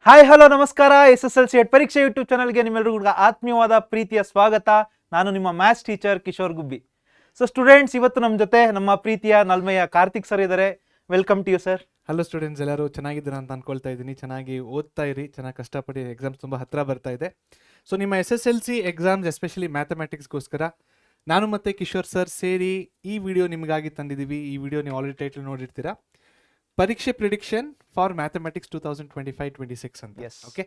Hi hello ನಮಸ್ಕಾರ. SSLC ಪರೀಕ್ಷೆ YouTube ಚಾನಲ್ಗೆ ನಿಮ್ಮೆಲ್ಲರಿಗೂ ಆತ್ಮೀಯವಾದ ಪ್ರೀತಿಯ ಸ್ವಾಗತ. ನಾನು ನಿಮ್ಮ maths teacher Kishore Gubbi. So students, ಇವತ್ತು ನಮ್ಮ ಜೊತೆ ನಮ್ಮ ಪ್ರೀತಿಯ ನಲ್ಮೆಯ ಕಾರ್ತಿಕ್ ಸರ್ ಇದ್ದಾರೆ. Welcome to you sir. Hello students, ಎಲ್ಲರೂ ಚೆನ್ನಾಗಿದ್ದೀರಾ ಅಂತ ಅನ್ಕೊಳ್ತಾ ಇದ್ದೀನಿ. ಚೆನ್ನಾಗಿ ಓದ್ತಾ ಇರಿ, ಚೆನ್ನಾಗಿ ಕಷ್ಟಪಡಿ. ಎಕ್ಸಾಮ್ಸ್ ತುಂಬ ಹತ್ತಿರ ಬರ್ತಾ ಇದೆ. ಸೊ ನಿಮ್ಮ SSLC ಎಕ್ಸಾಮ್ಸ್ ಎಸ್ಪೆಷಲಿ ಮ್ಯಾಥಮೆಟಿಕ್ಸ್ಗೋಸ್ಕರ ನಾನು ಮತ್ತು ಕಿಶೋರ್ ಸರ್ ಸೇರಿ ಈ ವಿಡಿಯೋ ನಿಮಗಾಗಿ ತಂದಿದ್ದೀವಿ. ಈ ವಿಡಿಯೋ ನೀವು ಆಲ್ರೆಡಿ ಟೈಟಲ್ ನೋಡಿರ್ತೀರಾ, ಪರೀಕ್ಷೆ ಪ್ರಿಡಿಕ್ಷನ್ ಫಾರ್ ಮ್ಯಾಥಮೆಟಿಕ್ಸ್ 2025-26 ಅಂತ. ಓಕೆ,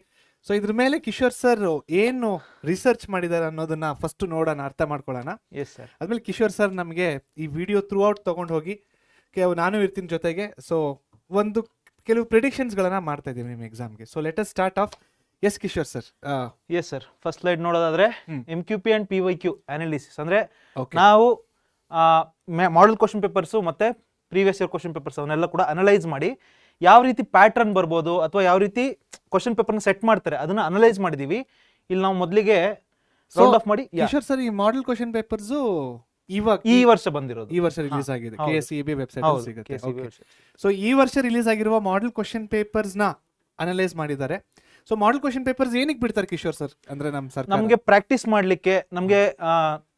ಸೊ ಇದ್ರ ಮೇಲೆ ಕಿಶೋರ್ ಸರ್ ಏನು ರಿಸರ್ಚ್ ಮಾಡಿದ್ದಾರೆ ಅನ್ನೋದನ್ನ ಫಸ್ಟ್ ನೋಡೋಣ, ಅರ್ಥ ಮಾಡ್ಕೊಳ್ಳೋಣ. Yes sir. ಆದ್ಮೇಲೆ ಕಿಶೋರ್ ಸರ್ ನಮಗೆ ಈ ವಿಡಿಯೋ ಥ್ರೂ ಔಟ್ ತೊಗೊಂಡು ಹೋಗಿ ನಾನು ಇರ್ತೀನಿ ಜೊತೆಗೆ. ಸೊ ಕೆಲವು ಪ್ರಿಡಿಕ್ಷನ್ಸ್ಗಳನ್ನ ಮಾಡ್ತಾ ಇದ್ದೀವಿ ನಿಮ್ಮ ಎಕ್ಸಾಮ್ಗೆ. So let us start off. Yes Kishore sir. Yes sir. First slide ನೋಡೋದಾದ್ರೆ MQP ಅಂಡ್ PYQ ಅನಾಲಿಸಿಸ್ ಅಂದ್ರೆ ನಾವು ಮಾಡೆಲ್ ಕ್ವಶನ್ ಪೇಪರ್ಸು ಮತ್ತೆ ಪ್ರೀವಿಯಸ್ ಇಯರ್ ಕ್ವಶನ್ ಪೇಪರ್ಸ್ ಅವನ್ನೆಲ್ಲ ಕೂಡ ಅನಲೈಸ್ ಮಾಡಿ ಯಾವ ರೀತಿ ಪ್ಯಾಟರ್ನ್ ಬರ್ಬೋದು ಅಥವಾ ಯಾವ ರೀತಿ ಕ್ವಶನ್ ಪೇಪರ್ನ ಸೆಟ್ ಮಾಡ್ತಾರೆ ಅದನ್ನ ಅನಲೈಸ್ ಮಾಡಿದೀವಿ. ಇಲ್ಲಿ ನಾವು ಮೊದಲಿಗೆ ರೌಂಡ್ ಆಫ್ ಮಾಡಿ. ಕಿಶೋರ್ ಸರ್, ಈ ಮಾಡೆಲ್ ಕ್ವಶನ್ ಪೇಪರ್ಸ್ ಈ ವರ್ಷ ಬಂದಿರೋದು, ಈ ವರ್ಷ ರಿಲೀಸ್ ಆಗಿದೆ. KSEB ವೆಬ್ಸೈಟ್ ಸಿಗುತ್ತೆ. ಸೊ ಈ ವರ್ಷ ರಿಲೀಸ್ ಆಗಿರುವ ಮಾಡೆಲ್ ಕ್ವಶನ್ ಪೇಪರ್ಸ್ ನ ಅನಲೈಸ್ ಮಾಡಿದ್ದಾರೆ. ಸೊ ಮಾಡೆಲ್ ಕ್ವಶನ್ ಪೇಪರ್ಸ್ ಏನಕ್ಕೆ ಬಿಡ್ತಾರೆ ಕಿಶೋರ್ ಸರ್? ಅಂದ್ರೆ ನಮ್ಗೆ ಪ್ರಾಕ್ಟೀಸ್ ಮಾಡ್ಲಿಕ್ಕೆ, ನಮ್ಗೆ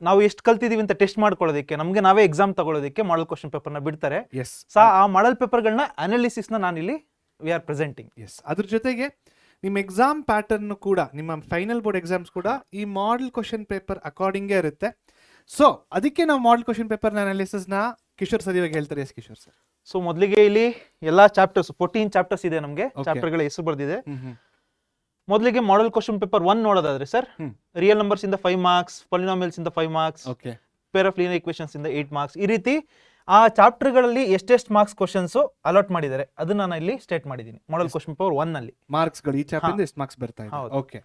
ನಾವು ಎಷ್ಟು ಕಲ್ತಿದೀವಿ ಅಂತ ಟೆಸ್ಟ್ ಮಾಡ್ಕೊಳ್ಳೋದಕ್ಕೆ, ನಮ್ಗೆ ನಾವೇ ಎಕ್ಸಾಮ್ ತಗೊಳ್ಳೋದಕ್ಕೆ ಮಾಡೆಲ್ ಕ್ವಶನ್ ಪೇಪರ್ ನ ಬಿಡ್ತಾರೆ. ಆ ಮಾಡೆಲ್ ಪೇಪರ್ಗಳನ್ನ ಅನಾಲಿಸಿಸ್ ನ ನಾನಿಲ್ಲಿ ವಿ ಆರ್ ಪ್ರೆಸೆಂಟಿಂಗ್. ಅದ್ರ ಜೊತೆಗೆ ನಿಮ್ಮ ಎಕ್ಸಾಮ್ ಪ್ಯಾಟರ್ನ್ ಕೂಡ, ನಿಮ್ಮ ಫೈನಲ್ ಬೋರ್ಡ್ ಎಕ್ಸಾಮ್ಸ್ ಕೂಡ ಈ ಮಾಡೆಲ್ ಕ್ವಶನ್ ಪೇಪರ್ ಅಕಾರ್ಡಿಂಗೇ ಇರುತ್ತೆ. ಸೊ ಅದಕ್ಕೆ ನಾವು ಮಾಡೆಲ್ ಕ್ವಶನ್ ಪೇಪರ್ ಅನಾಲಿಸಿಸ್ ನ ಕಿಶೋರ್ ಸರ್ ಇವಾಗ ಹೇಳ್ತಾರೆ. S Kishore sir. ಸೊ ಮೊದಲಿಗೆ ಇಲ್ಲಿ ಎಲ್ಲಾ ಚಾಪ್ಟರ್ಸ್ 14 ಚಾಪ್ಟರ್ಸ್ ಇದೆ, ನಮ್ಗೆ ಚಾಪ್ಟರ್ಗಳ ಹೆಸರು ಬರ್ದಿದೆ. ಮೊದಲಿಗೆ ಮಾಡೆಲ್ ಕ್ವಶನ್ ಪೇಪರ್ 1 ನೋಡೋದಾದ್ರೆ ಸರ್, ರಿಯಲ್ ನಂಬರ್ಸ್ ಇಂದ 5 ಮಾರ್ಕ್ಸ್, ಪಾಲಿನಾಮಿಯಲ್ಸ್ ಇಂದ 5 marks, peer of linear equations ಇಂದ 8 ಮಾರ್ಕ್ಸ್. ಈ ರೀತಿ ಆ ಚಾಪ್ಟರ್ಗಳಲ್ಲಿ ಎಷ್ಟೆಷ್ಟು ಮಾರ್ಕ್ಸ್ ಕ್ವಶನ್ಸ್ ಅಲಾಟ್ ಮಾಡಿದ್ದಾರೆ ಅದನ್ನ ನಾನು ಇಲ್ಲಿ ಸ್ಟೇಟ್ ಮಾಡಿದ್ದೀನಿ. ಮಾಡೆಲ್ ಕ್ವಶನ್ ಪೇಪರ್ 1 ನಲ್ಲಿ ಮಾರ್ಕ್ಸ್ಗಳು ಈ ಚಾಪ್ಟರ್ ಎಷ್ಟು ಮಾರ್ಕ್ಸ್ ಬರ್ತಾ ಇದೆ. Okay.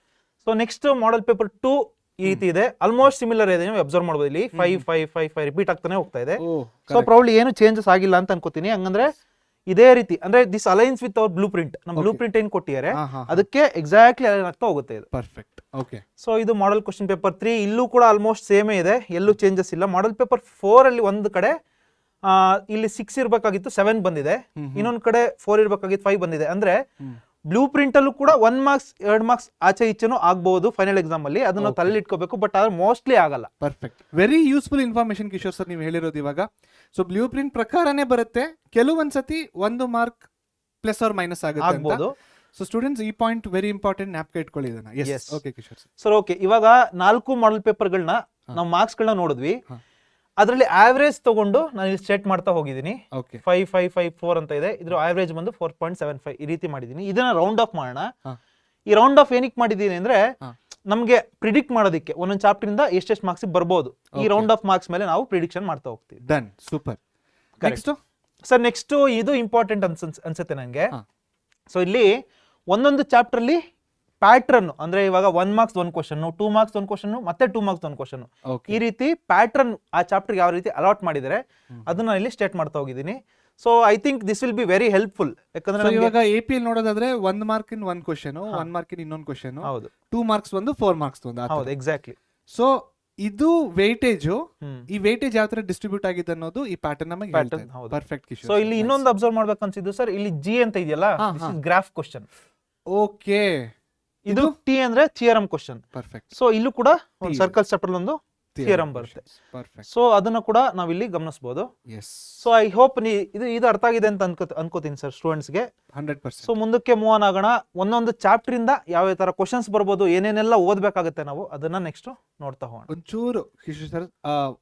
So next model paper 2 ಈ ರೀತಿ ಇದೆ. ಆಲ್ಮೋಸ್ಟ್ ಸಿಮಿಲರ್ ಇದೆ, ನೀವು ಅಬ್ಸರ್ವ್ ಮಾಡಬಹುದು. ಇಲ್ಲಿ 5 5 5 5 ರಿಪೀಟ್ ಆಗ್ತಾನೆ ಹೋಗ್ತಾ ಇದೆ. ಸೊ ಪ್ರಾಬ್ಲಿ ಏನು ಚೇಂಜಸ್ ಆಗಿಲ್ಲ ಅಂತ ಅನ್ಕೋತೀನಿ. ಹಂಗಂದ್ರೆ ಇದೇ ರೀತಿ ಅಂದ್ರೆ this aligns with our blueprint. ನಮ್ಮ ಬ್ಲೂ ಪ್ರಿಂಟ್ ಏನ್ ಕೊಟ್ಟಿದ್ದಾರೆ ಅದಕ್ಕೆ ಎಕ್ಸಾಕ್ಟ್ಲಿ ಅಲೈನ್ ಆಗ್ತಾ ಹೋಗುತ್ತೆ ಇದು. ಪರ್ಫೆಕ್ಟ್. ಓಕೆ. ಸೊ ಇದು ಮಾಡೆಲ್ ಕ್ವಶನ್ ಪೇಪರ್ 3. ಇಲ್ಲೂ ಕೂಡ ಆಲ್ಮೋಸ್ಟ್ ಸೇಮೇ ಇದೆ, ಎಲ್ಲೂ ಚೇಂಜಸ್ ಇಲ್ಲ. ಮಾಡೆಲ್ ಪೇಪರ್ 4 ಅಲ್ಲಿ ಒಂದು ಕಡೆ ಇಲ್ಲಿ 6 ಇರ್ಬೇಕಾಗಿತ್ತು, 7 ಬಂದಿದೆ. ಇನ್ನೊಂದ್ ಕಡೆ 4 ಇರ್ಬೇಕಾಗಿತ್ತು, 5 ಬಂದಿದೆ. ಅಂದ್ರೆ ಬ್ಲೂ ಪ್ರಿಂಟ್ ಅಲ್ಲೂ ಕೂಡ 1 ಮಾರ್ಕ್ಸ್ 2 ಮಾರ್ಕ್ಸ್ ಆಚೆ ಈಚೆನೂ ಆಗ್ಬಹುದು ಫೈನಲ್ ಎಕ್ಸಾಮ್ ಅಲ್ಲಿ. ಅದನ್ನ ತಲೆಯಲ್ಲಿ ಇಟ್ಕೋಬೇಕು, ಬಟ್ ಆದ್ರೆ ಮೋಸ್ಟ್ಲಿ ಆಗಲ್ಲ. Perfect. Very useful information Kishore sir ನೀವು ಹೇಳಿರೋದು ಇವಾಗ. ಸೊ ಬ್ಲೂ ಪ್ರಿಂಟ್ ಪ್ರಕಾರನೇ ಬರುತ್ತೆ, ಕೆಲವೊಂದ್ಸತಿ 1 ಮಾರ್ಕ್ ಪ್ಲಸ್ ಆರ್ ಮೈನಸ್ ಆಗುತ್ತೆ. ಸೊ ಸ್ಟೂಡೆಂಟ್ಸ್, ಈ ಪಾಯಿಂಟ್ ವೆರಿ ಇಂಪಾರ್ಟೆಂಟ್, ಜ್ಞಾಪಕ ಇಟ್ಕೊಳ್ಳಿ ಇದನ್ನ. Yes. Okay Kishore sir. Okay, ಇವಾಗ 4 ಮಾಡೆಲ್ ಪೇಪರ್ಗಳನ್ನ ನಾವು ಮಾರ್ಕ್ಸ್ ಗಳನ್ನ ನೋಡಿದ್ವಿ. ಅದರಲ್ಲಿ ಆವರೇಜ್ ತಗೊಂಡು ನಾನು ಇಲ್ಲಿ ಸ್ಟೇಟ್ ಮಾಡ್ತಾ ಹೋಗಿದ್ದೀನಿ. 5 5 5 4 ಅಂತ ಇದೆ. ಇದ್ರ ಆವರೇಜ್ ಬಂದು 4.75 ಈ ರೀತಿ ಮಾಡಿದೀನಿ. ಇದನ್ನ ರೌಂಡ್ ಆಫ್ ಮಾಡೋಣ. ಈ ರೌಂಡ್ ಆಫ್ ಏನಕ್ಕೆ ಮಾಡಿದೀನಿ ಅಂದ್ರೆ ನಮ್ಗೆ ಪ್ರಿಡಿಕ್ಟ್ ಮಾಡೋದಕ್ಕೆ ಒಂದೊಂದು ಚಾಪ್ಟರ್ ಇಂದ ಎಷ್ಟೆಷ್ಟು ಮಾರ್ಕ್ಸ್ ಬರ್ಬೋದು. ಈ ರೌಂಡ್ ಆಫ್ ಮಾರ್ಕ್ಸ್ ಮೇಲೆ ನಾವು ಪ್ರಿಡಿಕ್ಷನ್ ಮಾಡ್ತಾ ಹೋಗ್ತೀವಿ. Done. Super. Next sir, next ಇದು ಇಂಪಾರ್ಟೆಂಟ್ ಅನ್ಸುತ್ತೆ ನಂಗೆ. ಸೊ ಇಲ್ಲಿ ಒಂದೊಂದು ಚಾಪ್ಟರ್ ಅಲ್ಲಿ ಪ್ಯಾಟ್ರನ್ ಅಂದ್ರೆ ಇವಾಗ 1 ಮಾರ್ಕ್ಸ್ 1 ಕ್ವಶನ್, 2 ಮಾರ್ಕ್ಸ್ 1 ಕ್ವಶನ್, ಮತ್ತೆ 2 ಮಾರ್ಕ್ಸ್ 1 ಕ್ವಶನ್, ಈ ರೀತಿ ಪ್ಯಾಟ್ರನ್ ಆ ಚಾಪ್ಟರ್ ಯಾವ ರೀತಿ ಅಲಾಟ್ ಮಾಡಿದರೆ ಅದನ್ನ ಇಲ್ಲಿ ಸ್ಟೇಟ್ ಮಾಡ್ತಾ ಹೋಗಿದ್ದೀನಿ. So I think this will be very helpful. ಯಾಕಂದ್ರೆ ಇವಾಗ APL ನೋಡೋದಾದ್ರೆ 1 ಮಾರ್ಕ್ ಇನ್ 1 ಕ್ವಶನ್, 1 ಮಾರ್ಕ್ ಇನ್ ಇನ್ನೊಂದು ಕ್ವಶನ್, 2 ಮಾರ್ಕ್ಸ್ ಒಂದು, 4 ಮಾರ್ಕ್ಸ್ ಒಂದು. ಹೌದು, ಎಕ್ಸಾಕ್ಟ್ಲಿ. ಸೊ ಇದು ವೇಟೇಜ್, ಈ ವೇಟೇಜ್ ಯಾವ ತರ ಡಿಸ್ಟ್ರಿಬ್ಯೂಟ್ ಆಗಿದೆ ಅನ್ನೋದು ಈ ಪ್ಯಾಟರ್ನ್ ನಮಗೆ ಪರ್ಫೆಕ್ಟ್ ಕಿಶೋರ್. ಸೊ ಇಲ್ಲಿ ಇನ್ನೊಂದು ಅಬ್ಸರ್ವ್ ಮಾಡ್ಬೇಕು ಅನ್ಸಿದ್ದು ಸರ್, ಇಲ್ಲಿ G ಅಂತ ಇದೆಯಲ್ಲ, ಗ್ರಾಫ್ ಕ್ವಶನ್. ಓಕೆ. ಇದು T ಅಂದ್ರೆ ಥಿಯರಮ್ ಕ್ವಶನ್. ಪರ್ಫೆಕ್ಟ್. ಸೊ ಇಲ್ಲೂ ಕೂಡ ಒಂದು ಸರ್ಕಲ್ ಚಾಪ್ಟರ್ ಒಂದು ಥಿಯರಮ್ ಬರುತ್ತೆ. ಸೊ ಅದನ್ನ ಕೂಡ ನಾವು ಇಲ್ಲಿ ಗಮನಿಸಬಹುದು. ಸೊ ಐ ಹೋಪ್ ಇದು ಅರ್ಥ ಆಗಿದೆ ಅಂತ ಅನ್ಕೋತೀನಿ ಸರ್ ಸ್ಟೂಡೆಂಟ್ಸ್ ಗೆ. 100%. ಸೊ ಮುಂದಕ್ಕೆ ಮೂವ್ ಆನ್ ಆಗೋಣ. ಒಂದೊಂದು ಚಾಪ್ಟರ್ ಇಂದ ಯಾವ ತರ ಕ್ವಶನ್ಸ್ ಬರ್ಬೋದು, ಏನೇನೆಲ್ಲ ಓದ್ಬೇಕಾಗುತ್ತೆ ನಾವು ಅದನ್ನ ನೆಕ್ಸ್ಟ್ ನೋಡ್ತಾ ಹೋಗೋಣ. ಒಂಚೂರು ಕಿಶೋರ್ ಸರ್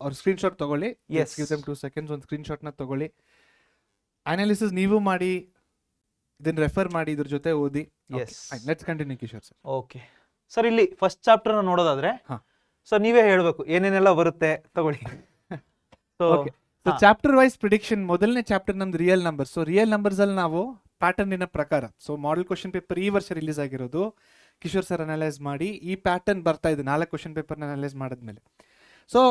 ಅವ್ರ ಸ್ಕ್ರೀನ್ ಶಾಟ್ ತಗೊಳ್ಳಿ. 2 ಸೆಕೆಂಡ್ಸ್ ಒಂದು ಸ್ಕ್ರೀನ್ ಶಾಟ್ ನ ತಗೊಳ್ಳಿ. ಅನಾಲಿಸಿಸ್ ನೀವು ಮಾಡಿ, ಇದನ್ನ ರೆಫರ್ ಮಾಡಿ, ಇದ್ರ ಜೊತೆ ಓದಿ. Let's continue Kishore sir. Okay sir, ಇಲ್ಲಿ ಫಸ್ಟ್ ಚಾಪ್ಟರ್ ನೋಡೋದಾದ್ರೆ ಸರ್ ನೀವೇ ಹೇಳ್ಬೇಕು ಏನೇನೆಲ್ಲ ಬರುತ್ತೆ ತಗೊಳ್ಳಿ. So chapter wise prediction. ಮೊದಲನೇ ಚಾಪ್ಟರ್ ನಮ್ದು real numbers. So real numbers ಅಲ್ಲಿ ನಾವು ಪ್ಯಾಟರ್ನಿನ ಪ್ರಕಾರ, ಸೊ ಮಾಡೆಲ್ ಕ್ವಶನ್ ಪೇಪರ್ ಈ ವರ್ಷ ರಿಲೀಸ್ ಆಗಿರೋದು ಕಿಶೋರ್ ಸರ್ ಅನಲೈಸ್ ಮಾಡಿ ಈ ಪ್ಯಾಟರ್ನ್ ಬರ್ತಾ ಇದೆ 4 ಕ್ವಶನ್ ಪೇಪರ್ ಅನಲೈಸ್ ಮಾಡಿದ್ಮೇಲೆ. ಸೊ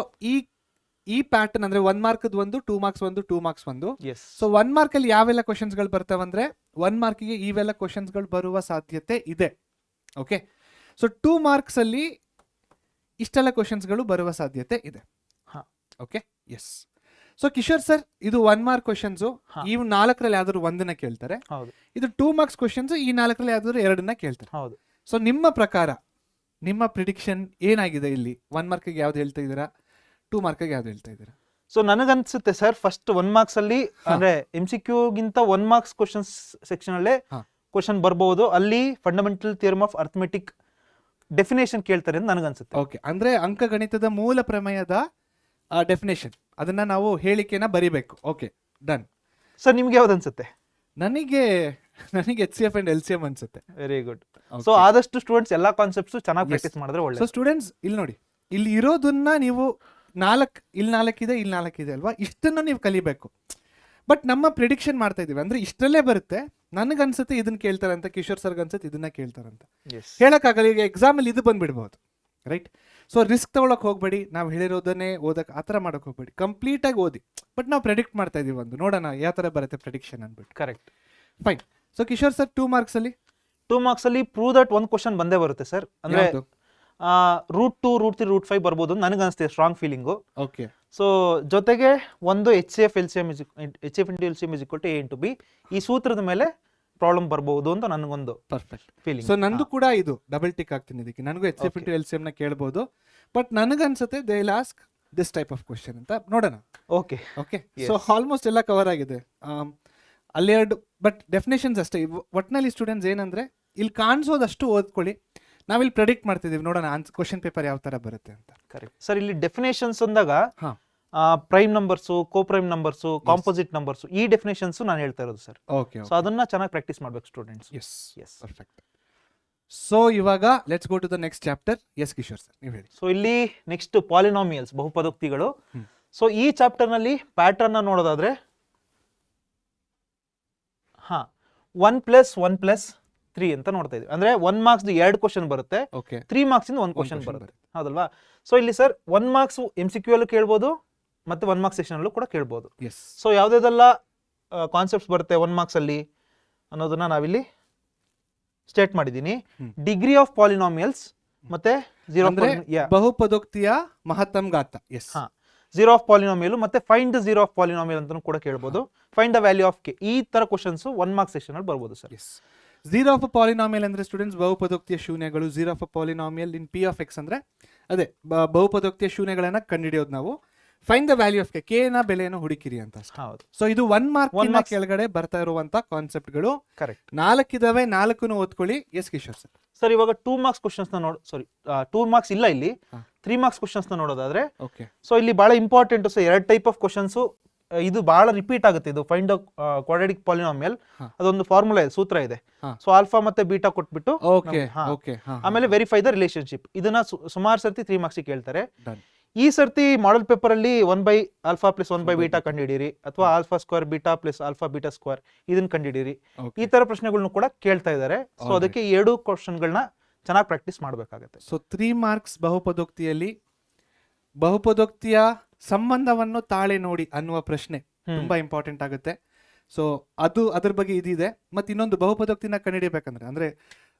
ಈ ಪ್ಯಾಟರ್ನ್ ಅಂದ್ರೆ 1 ಮಾರ್ಕ್ ಒಂದು, 2 ಮಾರ್ಕ್ಸ್ ಒಂದು, 2 ಮಾರ್ಕ್ಸ್ ಒಂದು. ಸೊ 1 ಮಾರ್ಕ್ ಅಲ್ಲಿ ಯಾವೆಲ್ಲ ಕ್ವಶನ್ಸ್ ಗಳು ಬರ್ತಾವಂದ್ರೆ 1 ಮಾರ್ಕ್ಗೆ ಇವೆಲ್ಲ ಕ್ವಶನ್ಸ್ ಗಳು ಬರುವ ಸಾಧ್ಯತೆ ಇದೆ. ಓಕೆ. ಸೊ 2 ಮಾರ್ಕ್ಸ್ ಅಲ್ಲಿ ಇಷ್ಟೆಲ್ಲ ಕ್ವಶನ್ಸ್ ಗಳು ಬರುವ ಸಾಧ್ಯತೆ ಇದೆ. Okay. Yes. So Kishore sir, ಇದು 1 ಮಾರ್ಕ್ ಕ್ವಶನ್ಸ್. ಇವು 4ರಲ್ಲಿ ಯಾವ್ದಾದ್ರು ಒಂದನ್ನ ಕೇಳ್ತಾರೆ. ಹೌದು. ಇದು 2 ಮಾರ್ಕ್ಸ್ ಕ್ವಶನ್ಸ್. ಈ 4ರಲ್ಲಿ ಯಾವ್ದಾದ್ರು 2ನ್ನ ಕೇಳ್ತಾರೆ. ಹೌದು. ಸೊ ನಿಮ್ಮ ಪ್ರಕಾರ ನಿಮ್ಮ ಪ್ರಿಡಿಕ್ಷನ್ ಏನಾಗಿದೆ ಇಲ್ಲಿ? 1 ಮಾರ್ಕ್ಗೆ ಯಾವ್ದು ಹೇಳ್ತಾ ಇದ್ದೀರಾ, 2 ಮಾರ್ಕ್ಗೆ ಯಾವ್ದು ಹೇಳ್ತಾ ಇದ್ದೀರಾ? ಸೊ ನನಗನ್ಸುತ್ತೆ ಸರ್, ಫಸ್ಟ್ 1 ಮಾರ್ಕ್ಸ್ ಅಲ್ಲಿ ಅಂದ್ರೆ MCQ ಗಿಂತ 1 ಮಾರ್ಕ್ಸ್ ಕ್ವಶನ್ಸ್ ಸೆಕ್ಷನ್ ಅಲ್ಲೇ ಕ್ವಶನ್ ಬರ್ಬಹುದು. ಅಲ್ಲಿ fundamental theorem of arithmetic definition ಕೇಳ್ತಾರೆ ಅಂತ ನನಗನ್ಸುತ್ತೆ. ಓಕೆ, ಅಂದ್ರೆ ಅಂಕಗಣಿತದ ಮೂಲ ಪ್ರಮೇಯದ ಡೆಫಿನೇಷನ್, ಅದನ್ನ ನಾವು ಹೇಳಿಕೆನ ಬರಿಬೇಕು. Okay, done. ಸರ್ ನಿಮ್ಗೆ ಯಾವ್ದು ಅನ್ಸುತ್ತೆ? ನನಗೆ HCF ಅಂಡ್ LCM ಅನ್ಸುತ್ತೆ. Very good. ಸೊ ಆದಷ್ಟು ಸ್ಟೂಡೆಂಟ್ಸ್ ಎಲ್ಲಾ ಕಾನ್ಸೆಪ್ಟ್ಸ್ ಚೆನ್ನಾಗಿ ಪ್ರಾಕ್ಟೀಸ್ ಮಾಡಿದ್ರೆ ಒಳ್ಳೆ. ಸೊ ಸ್ಟೂಡೆಂಟ್ಸ್ ಇಲ್ಲಿ ನೋಡಿ, ಇಲ್ಲಿ ಇರೋದನ್ನ ನೀವು 4 ಇಲ್ಲಿ 4 ಇದೆ, ಇಲ್ಲಿ 4 ಇದೆ ಅಲ್ವಾ, ಇಷ್ಟನ್ನು ನೀವು ಕಲಿಬೇಕು. ಬಟ್ ನಮ್ಮ ಪ್ರಿಡಿಕ್ಷನ್ ಮಾಡ್ತಾ ಇದೀವಿ ಅಂದ್ರೆ ಇಷ್ಟರಲ್ಲೇ ಬರುತ್ತೆ. ನನಗನ್ಸುತ್ತೆ ಇದನ್ನ ಕೇಳ್ತಾರೆ ಅಂತ, ಕಿಶೋರ್ ಸರ್ಗೆ ಅನ್ಸುತ್ತೆ ಇದನ್ನ ಕೇಳ್ತಾರಂತ. ಹೇಳಕ್ಕಾಗಲ್ಲ. ಈಗ ಎಕ್ಸಾಮಲ್ಲಿ ಇದು ಬಂದ್ಬಿಡ್ಬೋದು, ರೈಟ್? ಸೊ ರಿಸ್ಕ್ ತಗೊಳಕ್ ಹೋಗ್ಬೇಡಿ. ನಾವು ಹೇಳಿರೋದನ್ನೇ ಓದಕ್ ಆ ಥರ ಮಾಡಕ್ ಹೋಗ್ಬೇಡಿ. ಕಂಪ್ಲೀಟ್ ಆಗಿ ಓದಿ. ಬಟ್ ನಾವು ಪ್ರೆಡಿಕ್ಟ್ ಮಾಡ್ತಾ ಇದೀವಿ, ಒಂದು ನೋಡೋಣ ಯಾವ ಥರ ಬರುತ್ತೆ ಪ್ರೆಡಿಕ್ಷನ್ ಅಂದ್ಬಿಟ್ಟು. Correct, fine. So Kishore sir, 2 marks ಅಲ್ಲಿ 2 ಮಾರ್ಕ್ಸ್ ಅಲ್ಲಿ ಪ್ರೂವ್ ದಟ್ ಒಂದು ಕ್ವಶನ್ ಬಂದೇ ಬರುತ್ತೆ ಸರ್. ಅಂದ್ರೆ ರೂಟ್ 2, ರೂಟ್ 3, ರೂಟ್ 5 ಬರ್ಬೋದು ಅಂತ ನನಗೆ ಅನಿಸ್ತಿದೆ, ಸ್ಟ್ರಾಂಗ್ ಫೀಲಿಂಗು. ಓಕೆ. ಸೊ ಜೊತೆಗೆ ಒಂದು HCF LCM into LCM is equal to A into B, ಈ ಸೂತ್ರದ ಮೇಲೆ ಪ್ರಾಬ್ಲಮ್ ಬರ್ಬಹುದು ಅಂತ ನನಗೊಂದು ಪರ್ಫೆಕ್ಟ್ ಫೀಲಿಂಗ್. ಸೊ ನಂದು ಕೂಡ ಇದು ಡಬಲ್ ಟಿಕ್ ಆಗ್ತೀನಿ ಇದಕ್ಕೆ. ನನಗೂ HCF into LCM ನ ಕೇಳ್ಬೋದು. ಬಟ್ ನನಗನ್ಸುತ್ತೆ they will ask this type of question ಅಂತ. ನೋಡೋಣ. Okay okay. ಸೊ ಆಲ್ಮೋಸ್ಟ್ ಎಲ್ಲ ಕವರ್ ಆಗಿದೆ. ಅಲ್ಲೆರಡು ಬಟ್ ಡೆಫಿನೇಷನ್ಸ್ ಅಷ್ಟೇ. ಒಟ್ಟಿನಲ್ಲಿ ಸ್ಟೂಡೆಂಟ್ಸ್ ಏನಂದ್ರೆ ಇಲ್ಲಿ ಕಾಣಿಸೋದಷ್ಟು ಓದ್ಕೊಳ್ಳಿ. ನಾವಿಲ್ಲಿ ಪ್ರೆಡಿಕ್ಟ್ ಮಾಡ್ತಿದೀವಿ, ನೋಡೋಣ ಕ್ವಶನ್ ಪೇಪರ್ ಯಾವ ತರ ಬರುತ್ತೆ ಅಂತ. Correct sir. ಇಲ್ಲಿ ಡೆಫಿನೇಷನ್ಸ್ ಅಂದಾಗ ಪ್ರೈಮ್ ನಂಬರ್ಸು, ಕೋ ಪ್ರೈಮ್ ನಂಬರ್ಸು, ಕಾಂಪೋಸಿಟ್ ನಂಬರ್ಸು, ಈ ಡೆಫಿನೇಷನ್ಸ್ ನಾನು ಹೇಳ್ತಾ ಇರೋದು ಸರ್. ಓಕೆ. ಸೊ ಅದನ್ನ ಚೆನ್ನಾಗಿ ಪ್ರಾಕ್ಟೀಸ್ ಮಾಡ್ಬೇಕು ಸ್ಟೂಡೆಂಟ್ಸ್. Yes perfect. ಸೊ ಇವಾಗ let's go to the next chapter. Yes Kishore sir, ನೀವು ಹೇಳಿ. ಸೊ ಇಲ್ಲಿ ನೆಕ್ಸ್ಟ್ ಪಾಲಿನಾಮಿಯಲ್ಸ್, ಬಹುಪದೋಕ್ತಿಗಳು. ಸೊ ಈ ಚಾಪ್ಟರ್ ನಲ್ಲಿ ಪ್ಯಾಟರ್ನ್ ನೋಡೋದಾದ್ರೆ 1 + 1 + 3 ಅಂತ ನೋಡ್ತಾ ಇದೀವಿ. ಅಂದ್ರೆ 1 ಮಾರ್ಕ್ಸ್ 2 ಕ್ವಶನ್ ಬರುತ್ತೆ, 3 ಮಾರ್ಕ್ಸ್ ಇಂದ 1 ಕ್ವಶನ್ ಬರುತ್ತೆ, ಹೌದಲ್ವಾ? ಸೊ ಇಲ್ಲಿ ಸರ್ 1 ಮಾರ್ಕ್ಸ್ MCQ ಅಲ್ಲೂ ಕೇಳ್ಬೋದು, ಮತ್ತೆ 1 ಮಾರ್ಕ್ಸ್ ಸೆಕ್ಷನ್ ಅಲ್ಲೂ ಕೂಡ ಕೇಳ್ಬೋದು. ಸೊ ಯಾವ್ದಾದೆಲ್ಲ ಕಾನ್ಸೆಪ್ಟ್ಸ್ ಬರುತ್ತೆ 1 ಮಾರ್ಕ್ಸ್ ಅಲ್ಲಿ ಅನ್ನೋದನ್ನ ನಾವಿಲ್ಲಿ ಸ್ಟೇಟ್ ಮಾಡಿದೀನಿ. ಡಿಗ್ರಿ ಆಫ್ ಪಾಲಿನಾಮಿಯಲ್ಸ್ ಮತ್ತೆ ಬಹುಪದೋಕ್ತಿಯ ಮಹತ್ತಮ ಘಾತ. ಝೀರೋ ಆಫ್ ಪಾಲಿನಾಮಿಯಲ್ ಮತ್ತೆ find the zero of polynomial ಅಂತ ಕೂಡ ಕೇಳ್ಬೋದು. Find the value of K, ಈ ತರ ಕ್ವಶನ್ಸ್ 1 ಮಾರ್ಕ್ಸ್ ಸೆಕ್ಷನ್ ಅಲ್ಲಿ ಬರ್ಬೋದು ಸರ್. ಝೀರೋ ಆಫ್ ಪಾಲಿನಾಮಿಯಲ್ ಅಂದ್ರೆ ಸ್ಟೂಡೆಂಟ್ಸ್ ಬಹುಪದೋಕ್ತಿಯ ಶೂನ್ಯಗಳು. Zero of polynomial in P of X ಅಂದ್ರೆ ಅದೇ ಬಹುಪದೋಕ್ತಿಯ ಶೂನ್ಯಗಳನ್ನ ಕಂಡುಹಿಡಿಯೋದು ನಾವು. Find the value of K ನ ಬೆಲೆಯನ್ನು ಹುಡುಕಿರಿ ಅಂತ. ಹೌದು. ಸೊ ಇದು 1 ಮಾರ್ಕ್ ಕೆಳಗಡೆ ಬರ್ತಾ ಇರುವಂತ ಕಾನ್ಸೆಪ್ಟ್ಗಳು. ಕರೆಕ್ಟ್. 4 ಇದಾವೆ, 4 ಓದ್ಕೊಳ್ಳಿ. S Kishore sir. ಸರ್ ಇವಾಗ 2 ಮಾರ್ಕ್ಸ್ ಕ್ವಶನ್ಸ್ ನ ಸಾರಿ 2 ಮಾರ್ಕ್ಸ್ ಇಲ್ಲ, ಇಲ್ಲಿ 3 ಮಾರ್ಕ್ಸ್ ಕ್ವಶನ್ಸ್ ನ ನೋಡೋದಾದ್ರೆ, ಸೊ ಇಲ್ಲಿ ಬಹಳ important. So 2 type of questions, ಇದು ಬಹಳ ರಿಪೀಟ್ ಆಗುತ್ತೆ. ಇದು ಫೈಂಡ್ ದ ಕ್ವಾಡ್ರಾಟಿಕ್ ಪಾಲಿನಾಮಿಯಲ್, ಅದೊಂದು ಫಾರ್ಮುಲಾ ಇದೆ, ಸೂತ್ರ ಇದೆ. ಸೊ ಆಲ್ಫಾ ಮತ್ತೆ ಬೀಟಾ ಕೊಟ್ಬಿಟ್ಟು ಆಮೇಲೆ ವೆರಿಫೈ ದ ರಿಲೇಶನ್ಶಿಪ್. ಇದನ್ನ ಸುಮಾರು ಸರ್ತಿ 3 ಮಾರ್ಕ್ಸ್ ಕೇಳ್ತಾರೆ. ಈ ಸರ್ತಿ ಮಾಡೆಲ್ ಪೇಪರ್ ಅಲ್ಲಿ 1/α + 1/β ಕಂಡಿಡೀರಿ, ಅಥವಾ α² β + α β² ಇದನ್ನ ಕಂಡಿಡೀರಿ. ಈ ತರ ಪ್ರಶ್ನೆಗಳನ್ನು ಕೂಡ ಕೇಳ್ತಾ ಇದ್ದಾರೆ. ಸೊ ಅದಕ್ಕೆ 2 ಕ್ವಶನ್ಗಳನ್ನ ಚೆನ್ನಾಗಿ ಪ್ರಾಕ್ಟೀಸ್ ಮಾಡಬೇಕಾಗುತ್ತೆ. ಸೊ 3 ಮಾರ್ಕ್ಸ್ ಬಹುಪದೋಕ್ತಿಯಲ್ಲಿ ಬಹುಪದೋಕ್ತಿಯ ಸಂಬಂಧವನ್ನು ತಾಳೆ ನೋಡಿ ಅನ್ನುವ ಪ್ರಶ್ನೆ ತುಂಬಾ ಇಂಪಾರ್ಟೆಂಟ್ ಆಗುತ್ತೆ. ಸೊ ಅದ್ರ ಬಗ್ಗೆ ಇದಿದೆ. ಮತ್ತೆ ಇನ್ನೊಂದು ಬಹುಪದೋಕ್ತಿನ ಕಂಡುಹಿಡಿಯಬೇಕಂದ್ರೆ, ಅಂದ್ರೆ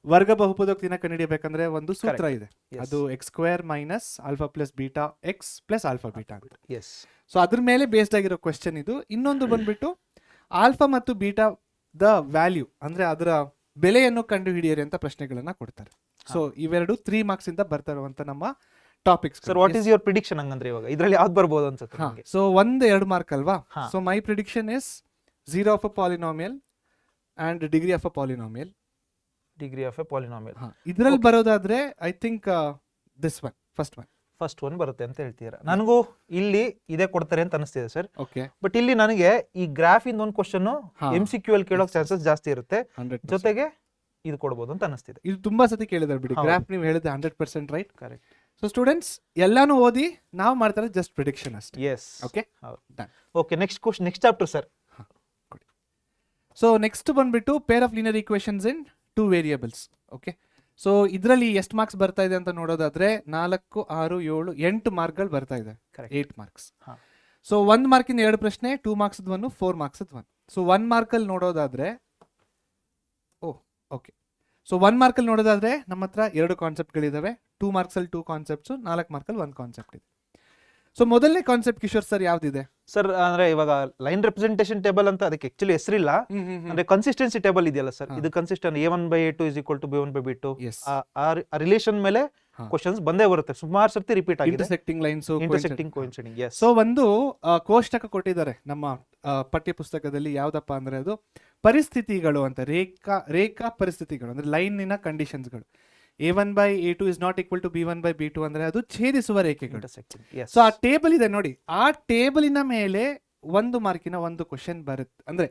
ವರ್ಗ ಬಹುಪದೋಕ್ತಿನ ಕಂಡುಹಿಡಿಯಬೇಕಂದ್ರೆ ಒಂದು ಸೂತ್ರ ಇದೆ. ಅದು x² - α + β x + α β ಅಂತ. ಸೊ ಅದ್ರ ಮೇಲೆ ಬೇಸ್ಡ್ ಆಗಿರೋ ಕ್ವೆಶ್ಚನ್ ಇದು. ಇನ್ನೊಂದು ಬಂದ್ಬಿಟ್ಟು ಆಲ್ಫಾ ಮತ್ತು ಬೀಟಾ ದ ವ್ಯಾಲ್ಯೂ, ಅಂದ್ರೆ ಅದರ ಬೆಲೆಯನ್ನು ಕಂಡು ಹಿಡಿಯಿರಿ ಅಂತ ಪ್ರಶ್ನೆಗಳನ್ನ ಕೊಡ್ತಾರೆ. ಸೊ ಇವೆರಡು 3 ಮಾರ್ಕ್ಸ್ ಇಂದ ಬರ್ತಾ ಇರುವಂತ ನಮ್ಮ topics. Sir what is your prediction ಹಂಗಂದ್ರೆ ಇವಾಗ ಇದರಲ್ಲಿ ಯಾವ್ದು ಬರ್ಬೋದು ಅನ್ಸುತ್ತೆ ನಿಮಗೆ? ಸೊ 1-2 ಮಾರ್ಕ್ ಅಲ್ವಾ? So my prediction is zero of a polynomial and degree of a polynomial. Degree of a polynomial ಇದರಲ್ಲಿ ಬರೋದಾದ್ರೆ I think this one first one ಬರುತ್ತೆ ಅಂತ ಹೇಳ್ತೀರಾ. ನನಗೂ ಇಲ್ಲಿ ಇದೇ ಕೊಡ್ತಾರೆ ಅಂತ ಅನಿಸ್ತಿದೆ ಸರ್. ಓಕೆ. ಬಟ್ ಇಲ್ಲಿ ನನಗೆ ಈ ಗ್ರಾಫ್ ಇಂದ ಒಂದು ಕ್ವಶನ್ MCQ ಅಲ್ಲಿ ಕೇಳೋ ಚಾನ್ಸಸ್ ಜಾಸ್ತಿ ಇರುತ್ತೆ, ಜೊತೆಗೆ ಇದು ಕೊಡಬಹುದು ಅಂತ ಅನಿಸ್ತಿದೆ. ಇದು ತುಂಬಾ ಸತಿ ಕೇಳಿದಾರೆ ಬಿಡಿ. ಗ್ರಾಫ್ ನೀವು ಹೇಳಿದ್ರೆ 100% ರೈಟ್. ಕರೆಕ್ಟ್. ಸೊ ಸ್ಟೂಡೆಂಟ್ಸ್ ಎಲ್ಲಾನು ಓದಿ, ನಾವು ಮಾಡ್ತಾರೆ ಜಸ್ಟ್ ಪ್ರಿಡಿಕ್ಷನ್ ಅಷ್ಟೇ. Yes. Okay. Okay, next chapter sir. So next ಬಂದ್ಬಿಟ್ಟು pair of linear equations in 2 variables. Okay. So ಇದರಲ್ಲಿ ಎಷ್ಟು ಮಾರ್ಕ್ಸ್ ಬರ್ತಾ ಇದೆ ಅಂತ ನೋಡೋದಾದ್ರೆ 4, 6, 7, 8 ಮಾರ್ಕ್ಗಳು ಬರ್ತಾ ಇದೆ. 8 ಮಾರ್ಕ್ಸ್. ಸೊ 1 ಮಾರ್ಕಿಂದ 2 ಪ್ರಶ್ನೆ, 2 ಮಾರ್ಕ್ಸ್ 1, 4 ಮಾರ್ಕ್ಸ್ 1. ಸೊ 1 ಮಾರ್ಕಲ್ಲಿ ನೋಡೋದಾದ್ರೆ ಓಕೆ. ಸೊ 1 ಮಾರ್ಕಲ್ಲಿ ನೋಡೋದಾದ್ರೆ ನಮ್ಮ ಹತ್ರ 2 ಕಾನ್ಸೆಪ್ಟ್ಗಳಿದಾವೆ. 2 ಮಾರ್ಕ್ಸಲ್ಲಿ 2 ಕಾನ್ಸೆಪ್ಟ್ಸು, 4 ಮಾರ್ಕಲ್ಲಿ 1 ಕಾನ್ಸೆಪ್ಟ್ ಇದೆ. ಸೊ ಮೊದಲನೇ ಕಾನ್ಸೆಪ್ಟ್ ಕಿಶೋರ್ ಸರ್ ಯಾವ್ದಿದೆ? ಸರ್ ಅಂದ್ರೆ ಇವಾಗ ಲೈನ್ ರೆಪ್ರೆಸೆಂಟೇಷನ್ ಟೇಬಲ್ ಅಂತ ಅದಕ್ಕೆ ಆಕ್ಚುಲಿ ಹೆಸರಿಲ್ಲ, ಅಂದ್ರೆ ಕನ್ಸಿಸ್ಟೆನ್ಸಿ ಟೇಬಲ್ ಇದೆಯಲ್ಲ ಸರ್, ಇದು ಕನ್ಸಿಸ್ಟೆಂಟ್ A1/A2 = B1/B2 Yes. ಆ ರಿಲೇಷನ್ ಮೇಲೆ ಕ್ವಶನ್ಸ್ ಬಂದೇ ಬರುತ್ತೆ, ಸುಮಾರು ಸರ್ತಿ ರಿಪೀಟ್ ಆಗಿದೆ. Intersecting lines, intersecting coinciding. Yes. So ಒಂದು ಕೋಷ್ಟಕ ಕೊಟ್ಟಿದ್ದಾರೆ ನಮ್ಮ ಪಠ್ಯ ಪುಸ್ತಕದಲ್ಲಿ, ಯಾವ್ದಪ್ಪ ಅಂದ್ರೆ ಅದು ಪರಿಸ್ಥಿತಿಗಳು ಅಂತ, ರೇಖಾ ಪರಿಸ್ಥಿತಿಗಳು ಅಂದ್ರೆ ಲೈನಿನ ಕಂಡೀಷನ್ಸ್ಗಳು. A1/A2 is not equal to B1/B2 ಅಂದ್ರೆ ಅದು ಛೇದಿಸುವ ರೇಖೆಗಳು. Intersecting. Yes. ಸೊ ಆ ಟೇಬಲ್ ಇದೆ ನೋಡಿ, ಆ ಟೇಬಲಿನ ಮೇಲೆ 1 ಮಾರ್ಕಿನ ಒಂದು ಕ್ವಶನ್ ಬರುತ್ತೆ, ಅಂದ್ರೆ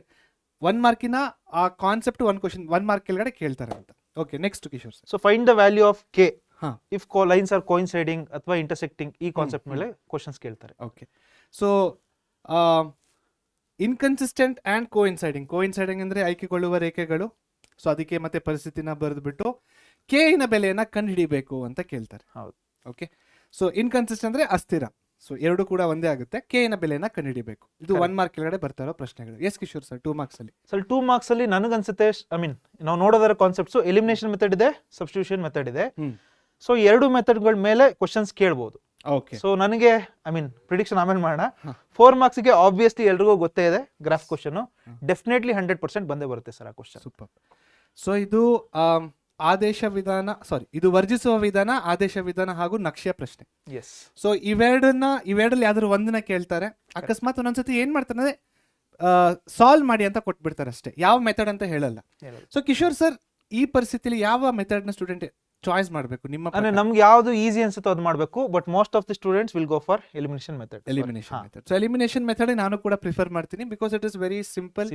1 ಮಾರ್ಕಿನ ಆ ಕಾನ್ಸೆಪ್ಟ್ 1 ಕ್ವಶನ್ 1 ಮಾರ್ಕ್ ಕೆಳಗಡೆ ಕೇಳ್ತಾರೆ ಅಂತ. Okay, next Kishore sir. So find the value of K if lines are coinciding ಅಥವಾ ಇಂಟರ್ಸೆಕ್ಟಿಂಗ್, ಈ ಕಾನ್ಸೆಪ್ಟ್ ಮೇಲೆ ಕ್ವಶನ್ಸ್ ಕೇಳ್ತಾರೆ. Okay, so inconsistent and coinciding ಅಂದ್ರೆ ಆಯ್ಕೆಗೊಳ್ಳುವ ರೇಖೆಗಳು. ಸೊ ಅದಕ್ಕೆ ಮತ್ತೆ ಪರಿಸ್ಥಿತಿನ ಬರೆದ್ಬಿಟ್ಟು K ನ ಬೆಲೆಯನ್ನ ಕಂಡುಹಿಡಿಬೇಕು ಅಂತ ಕೇಳ್ತಾರೆ. ಹೌದು. ಓಕೆ, ಸೊ ಇನ್ಕನ್ಸಿಸ್ಟೆಂಟ್ ಅಂದ್ರೆ ಅಸ್ಥಿರ. ಸೊ ಎರಡು ಕೂಡ ಒಂದೇ ಆಗುತ್ತೆ. K ನ ಬೆಲೆಯನ್ನ ಕಂಡುಹಿಡಿಬೇಕು. ಇದು 1 ಮಾರ್ಕ್ ಕೆಳಗಡೆ ಬರ್ತಾ ಇರೋ ಪ್ರಶ್ನೆಗಳು. ಎಸ್ ಕಿಶೋರ್ ಸರ್, 2 ಮಾರ್ಕ್ಸ್ ಅಲ್ಲಿ. ಸರ್ 2 ಮಾರ್ಕ್ಸ್ ಅಲ್ಲಿ ನನಗನ್ಸುತ್ತೆ, ಐ ಮೀನ್ ನಾವು ನೋಡೋದರ ಕಾನ್ಸೆಪ್ಟ್ಸ್ ಎಲಿಮಿನೇಷನ್ ಮೆಥಡ್ ಇದೆ, ಸಬ್ಸ್ಟಿಟ್ಯೂಷನ್ ಮೆಥಡ್ ಇದೆ. ಸೊ 2 ಮೆಥಡ್ಗಳ ಮೇಲೆ ಕ್ವಶನ್ಸ್ ಕೇಳ್ಬೋದು. ಓಕೆ, ಸೊ ನನಗೆ ಐ ಮೀನ್ ಪ್ರಿಡಿಕ್ಷನ್ ಆಮೇಲೆ ಮಾಡೋಣ. 4 ಮಾರ್ಕ್ಸ್ಗೆ ಆಬ್ವಿಯಸ್ಲಿ ಎಲ್ರಿಗೂ ಗೊತ್ತೇ ಇದೆ, ಗ್ರಾಫ್ ಕ್ವಶನ್ ಡೆಫಿನೆಟ್ಲಿ 100% ಬಂದೇ ಬರುತ್ತೆ ಸರ್ ಆ ಕ್ವಶನ್. ಸೂಪರ್. ಸೊ ಇದು ಆದೇಶ ವಿಧಾನ, ಇದು ವರ್ಜಿಸುವ ವಿಧಾನ, ಆದೇಶ ವಿಧಾನ ಹಾಗೂ ನಕ್ಷೆಯ ಪ್ರಶ್ನೆ. ಎಸ್. ಸೊ ಇವೆರಡಲ್ಲಿ ಯಾವ್ದಾದ್ರು ಒಂದನ್ನ ಕೇಳ್ತಾರೆ. ಅಕಸ್ಮಾತ್ ಒಂದೊಂದ್ಸತಿ ಏನ್ ಮಾಡ್ತಾರೆ ಅಂದ್ರೆ ಸಾಲ್ವ್ ಮಾಡಿ ಅಂತ ಕೊಟ್ಬಿಡ್ತಾರೆ ಅಷ್ಟೇ, ಯಾವ ಮೆಥಡ್ ಅಂತ ಹೇಳಲ್ಲ. ಸೊ ಕಿಶೋರ್ ಸರ್, ಈ ಪರಿಸ್ಥಿತಿಯಲ್ಲಿ ಯಾವ ಮೆಥಡ್ ನ ಸ್ಟೂಡೆಂಟ್ ಚಾಯ್ಸ್ ಮಾಡಬೇಕು ನಿಮ್ಮ ಅಂದ್ರೆ ನಮ್ಗೆ ಯಾವ್ದು ಈಸಿ ಅನ್ಸುತ್ತೋ ಅದು ಮಾಡಬೇಕು, but most of the students will go for elimination method. So elimination method ನಾನು ಕೂಡ ಪ್ರಿಫರ್ ಮಾಡ್ತೀನಿ, because it is very simple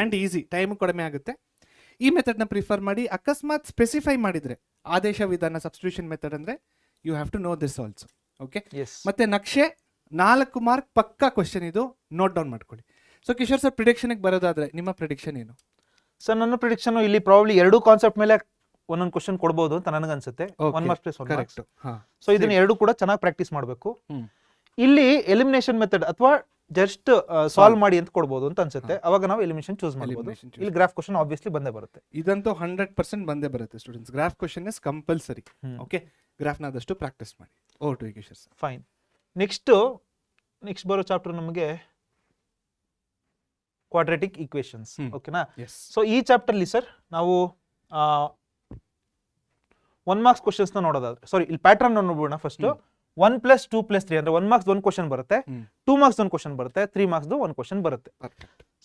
and easy, time ಕಡಿಮೆ ಆಗುತ್ತೆ. ಈ ಮೆಥಡ್ ನ ಪ್ರಿಫರ್ ಮಾಡಿ. ಅಕಸ್ಮಾತ್ ಸ್ಪೆಸಿಫೈ ಮಾಡಿದ್ರೆ ಆದೇಶ ವಿಧಾನ, ಸಬ್ಸ್ಟಿಟ್ಯೂಷನ್ ಮೆಥಡ್ ಅಂದ್ರೆ you have to know this also. Okay, ಮತ್ತೆ ನಕ್ಷೆ 4 ಮಾರ್ಕ್ ಪಕ್ಕಾ ಕ್ವಶನ್, ಇದು ನೋಟ್ ಡೌನ್ ಮಾಡ್ಕೊಳ್ಳಿ. ಸೊ ಕಿಶೋರ್ ಸರ್, ಪ್ರಿಡಿಕ್ಷನ್ ಬರೋದಾದ್ರೆ ನಿಮ್ಮ ಪ್ರಿಡಿಕ್ಷನ್ ಏನು? ಸರ್ ನನ್ನ ಪ್ರಿಡಿಕ್ಷನ್ ಇಲ್ಲಿ ಪ್ರಾಬ್ಲಿ 2 ಕಾನ್ಸೆಪ್ಟ್ ಮೇಲೆ ಒಂದೊಂದು ಕ್ವಶನ್ ಕೊಡಬಹುದು ಅಂತ ನನಗನ್ಸುತ್ತೆ. 1 ಮಾರ್ಕ್ಸ್ ಪ್ಲಸ್ 1 ಮಾರ್ಕ್ಸ್. ಸೊ ಇದನ್ನ 2 ಕೂಡ ಚೆನ್ನಾಗಿ ಪ್ರಾಕ್ಟೀಸ್ ಮಾಡಬೇಕು. ಇಲ್ಲಿ ಎಲಿಮಿನೇಷನ್ ಮೆಥಡ್ ಅಥವಾ ಜಸ್ಟ್ ಸಾಲ್ವ್ ಮಾಡಿ ಅಂತ ಕೊಡಬಹುದು ಅಂತ ಅನ್ಸುತ್ತೆ. ಅವಾಗ ನಾವು ಎಲಿಮಿನೇಷನ್ ಚೂಸ್ ಮಾಡಬಹುದು. ಇಲ್ಲಿ ಗ್ರಾಫ್ ಕ್ವಶನ್ ಆಬ್ವಿಯಸ್ಲಿ ಬಂದೇ ಬರುತ್ತೆ. ಇದಂತೂ 100% ಬಂದೇ ಬರುತ್ತೆ students. Graph question is compulsory. Okay, graph ನ ಆದಷ್ಟು ಪ್ರಾಕ್ಟೀಸ್ ಮಾಡಿ. Over to Kishore sir. Fine. Next ಬರೋ ಚಾಪ್ಟರ್ ನಮಗೆ ಕ್ವಾಡ್ರಾಟಿಕ್ ಈಕ್ವೇಷನ್ಸ್. ಓಕೆನಾ? ಸೊ ಈ ಚಾಪ್ಟರ್ ಅಲ್ಲಿ ಸರ್ ನಾವು 1 ಮಾರ್ಕ್ಸ್ ಕ್ವಶನ್ಸ್ ನ ನೋಡೋದಾದ್ರೆ, ಇಲ್ಲಿ ಪ್ಯಾಟರ್ನ್ ನೋಡೋಣ. ಫಸ್ಟ್ 1 + 2 + 3 ಅಂದ್ರೆ 1 ಮಾರ್ಕ್ಸ್ 1 ಕ್ವಶನ್ ಬರುತ್ತೆ, 2 ಮಾರ್ಕ್ಸ್ 1 ಕ್ವಶನ್ ಬರುತ್ತೆ, 3 ಮಾರ್ಕ್ಸ್ 1 ಕ್ವಶನ್ ಬರುತ್ತೆ.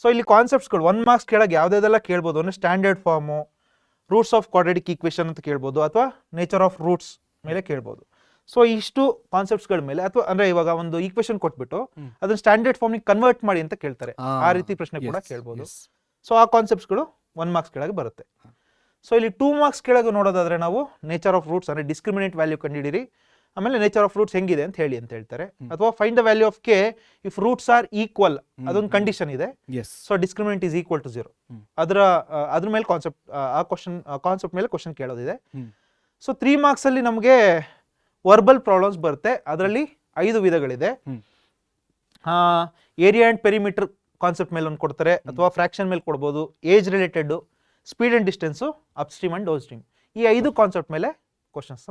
ಸೊ ಇಲ್ಲಿ ಕಾನ್ಸೆಪ್ಟ್ಸ್ಗಳು 1 ಮಾರ್ಕ್ಸ್ ಕೆಳಗೆ ಯಾವ್ದಾದೆಲ್ಲ ಕೇಳ್ಬೋದು ಅಂದ್ರೆ standard form, roots of quadratic equation ಅಂತ ಕೇಳ್ಬೋದು, ಅಥವಾ ನೇಚರ್ ಆಫ್ ರೂಟ್ಸ್ ಮೇಲೆ ಕೇಳ್ಬೋದು. ಸೊ ಇಷ್ಟು ಕಾನ್ಸೆಪ್ಟ್ಸ್ಗಳ ಮೇಲೆ, ಅಥವಾ ಅಂದ್ರೆ ಇವಾಗ ಒಂದು ಈಕ್ವೇಷನ್ ಕೊಟ್ಬಿಟ್ಟು ಅದನ್ನ ಸ್ಟ್ಯಾಂಡರ್ಡ್ ಫಾರ್ಮ್ ಕನ್ವರ್ಟ್ ಮಾಡಿ ಅಂತ ಕೇಳ್ತಾರೆ, ಆ ರೀತಿ ಪ್ರಶ್ನೆ ಕೂಡ ಕೇಳ್ಬೋದು. ಸೊ ಆ ಕಾನ್ಸೆಪ್ಟ್ಸ್ಗಳು 1 ಮಾರ್ಕ್ಸ್ ಕೆಳಗೆ ಬರುತ್ತೆ. ಸೊ ಇಲ್ಲಿ 2 ಮಾರ್ಕ್ಸ್ ಕೆಳಗೆ ನೋಡೋದಾದ್ರೆ ನಾವು ನೇಚರ್ ಆಫ್ ರೂಟ್ಸ್ ಅಂದ್ರೆ ಡಿಸ್ಕ್ರಿಮಿನೇಟ್ ವ್ಯಾಲ್ಯೂ ಕಂಡಿಡಿರಿ, ಆಮೇಲೆ ನೇಚರ್ ಆಫ್ ರೂಟ್ಸ್ ಹೆಂಗಿದೆ ಅಂತ ಹೇಳಿ ಅಂತ ಹೇಳ್ತಾರೆ. ಅಥವಾ find the value of K if roots are equal, ಅದೊಂದು ಕಂಡೀಷನ್ ಇದೆ. So discriminant is equal to 0. ಅದ್ರ ಮೇಲೆ ಕಾನ್ಸೆಪ್ಟ್ ಮೇಲೆ ಕ್ವಶನ್ ಕೇಳೋದಿದೆ. ಸೊ 3 ಮಾರ್ಕ್ಸ್ ಅಲ್ಲಿ ನಮಗೆ ವರ್ಬಲ್ ಪ್ರಾಬ್ಲಮ್ಸ್ ಬರುತ್ತೆ. ಅದರಲ್ಲಿ 5 ವಿಧಗಳಿದೆ. ಏರಿಯಾ ಅಂಡ್ ಪೆರಿಮೀಟರ್ ಕಾನ್ಸೆಪ್ಟ್ ಮೇಲೆ ಒಂದು ಕೊಡ್ತಾರೆ, ಅಥವಾ ಫ್ರಾಕ್ಷನ್ ಮೇಲೆ ಕೊಡ್ಬೋದು, age related, speed and distance, upstream and downstream, ಈ 5 ಕಾನ್ಸೆಪ್ಟ್ ಮೇಲೆ ಕ್ವಶನ್ಸ್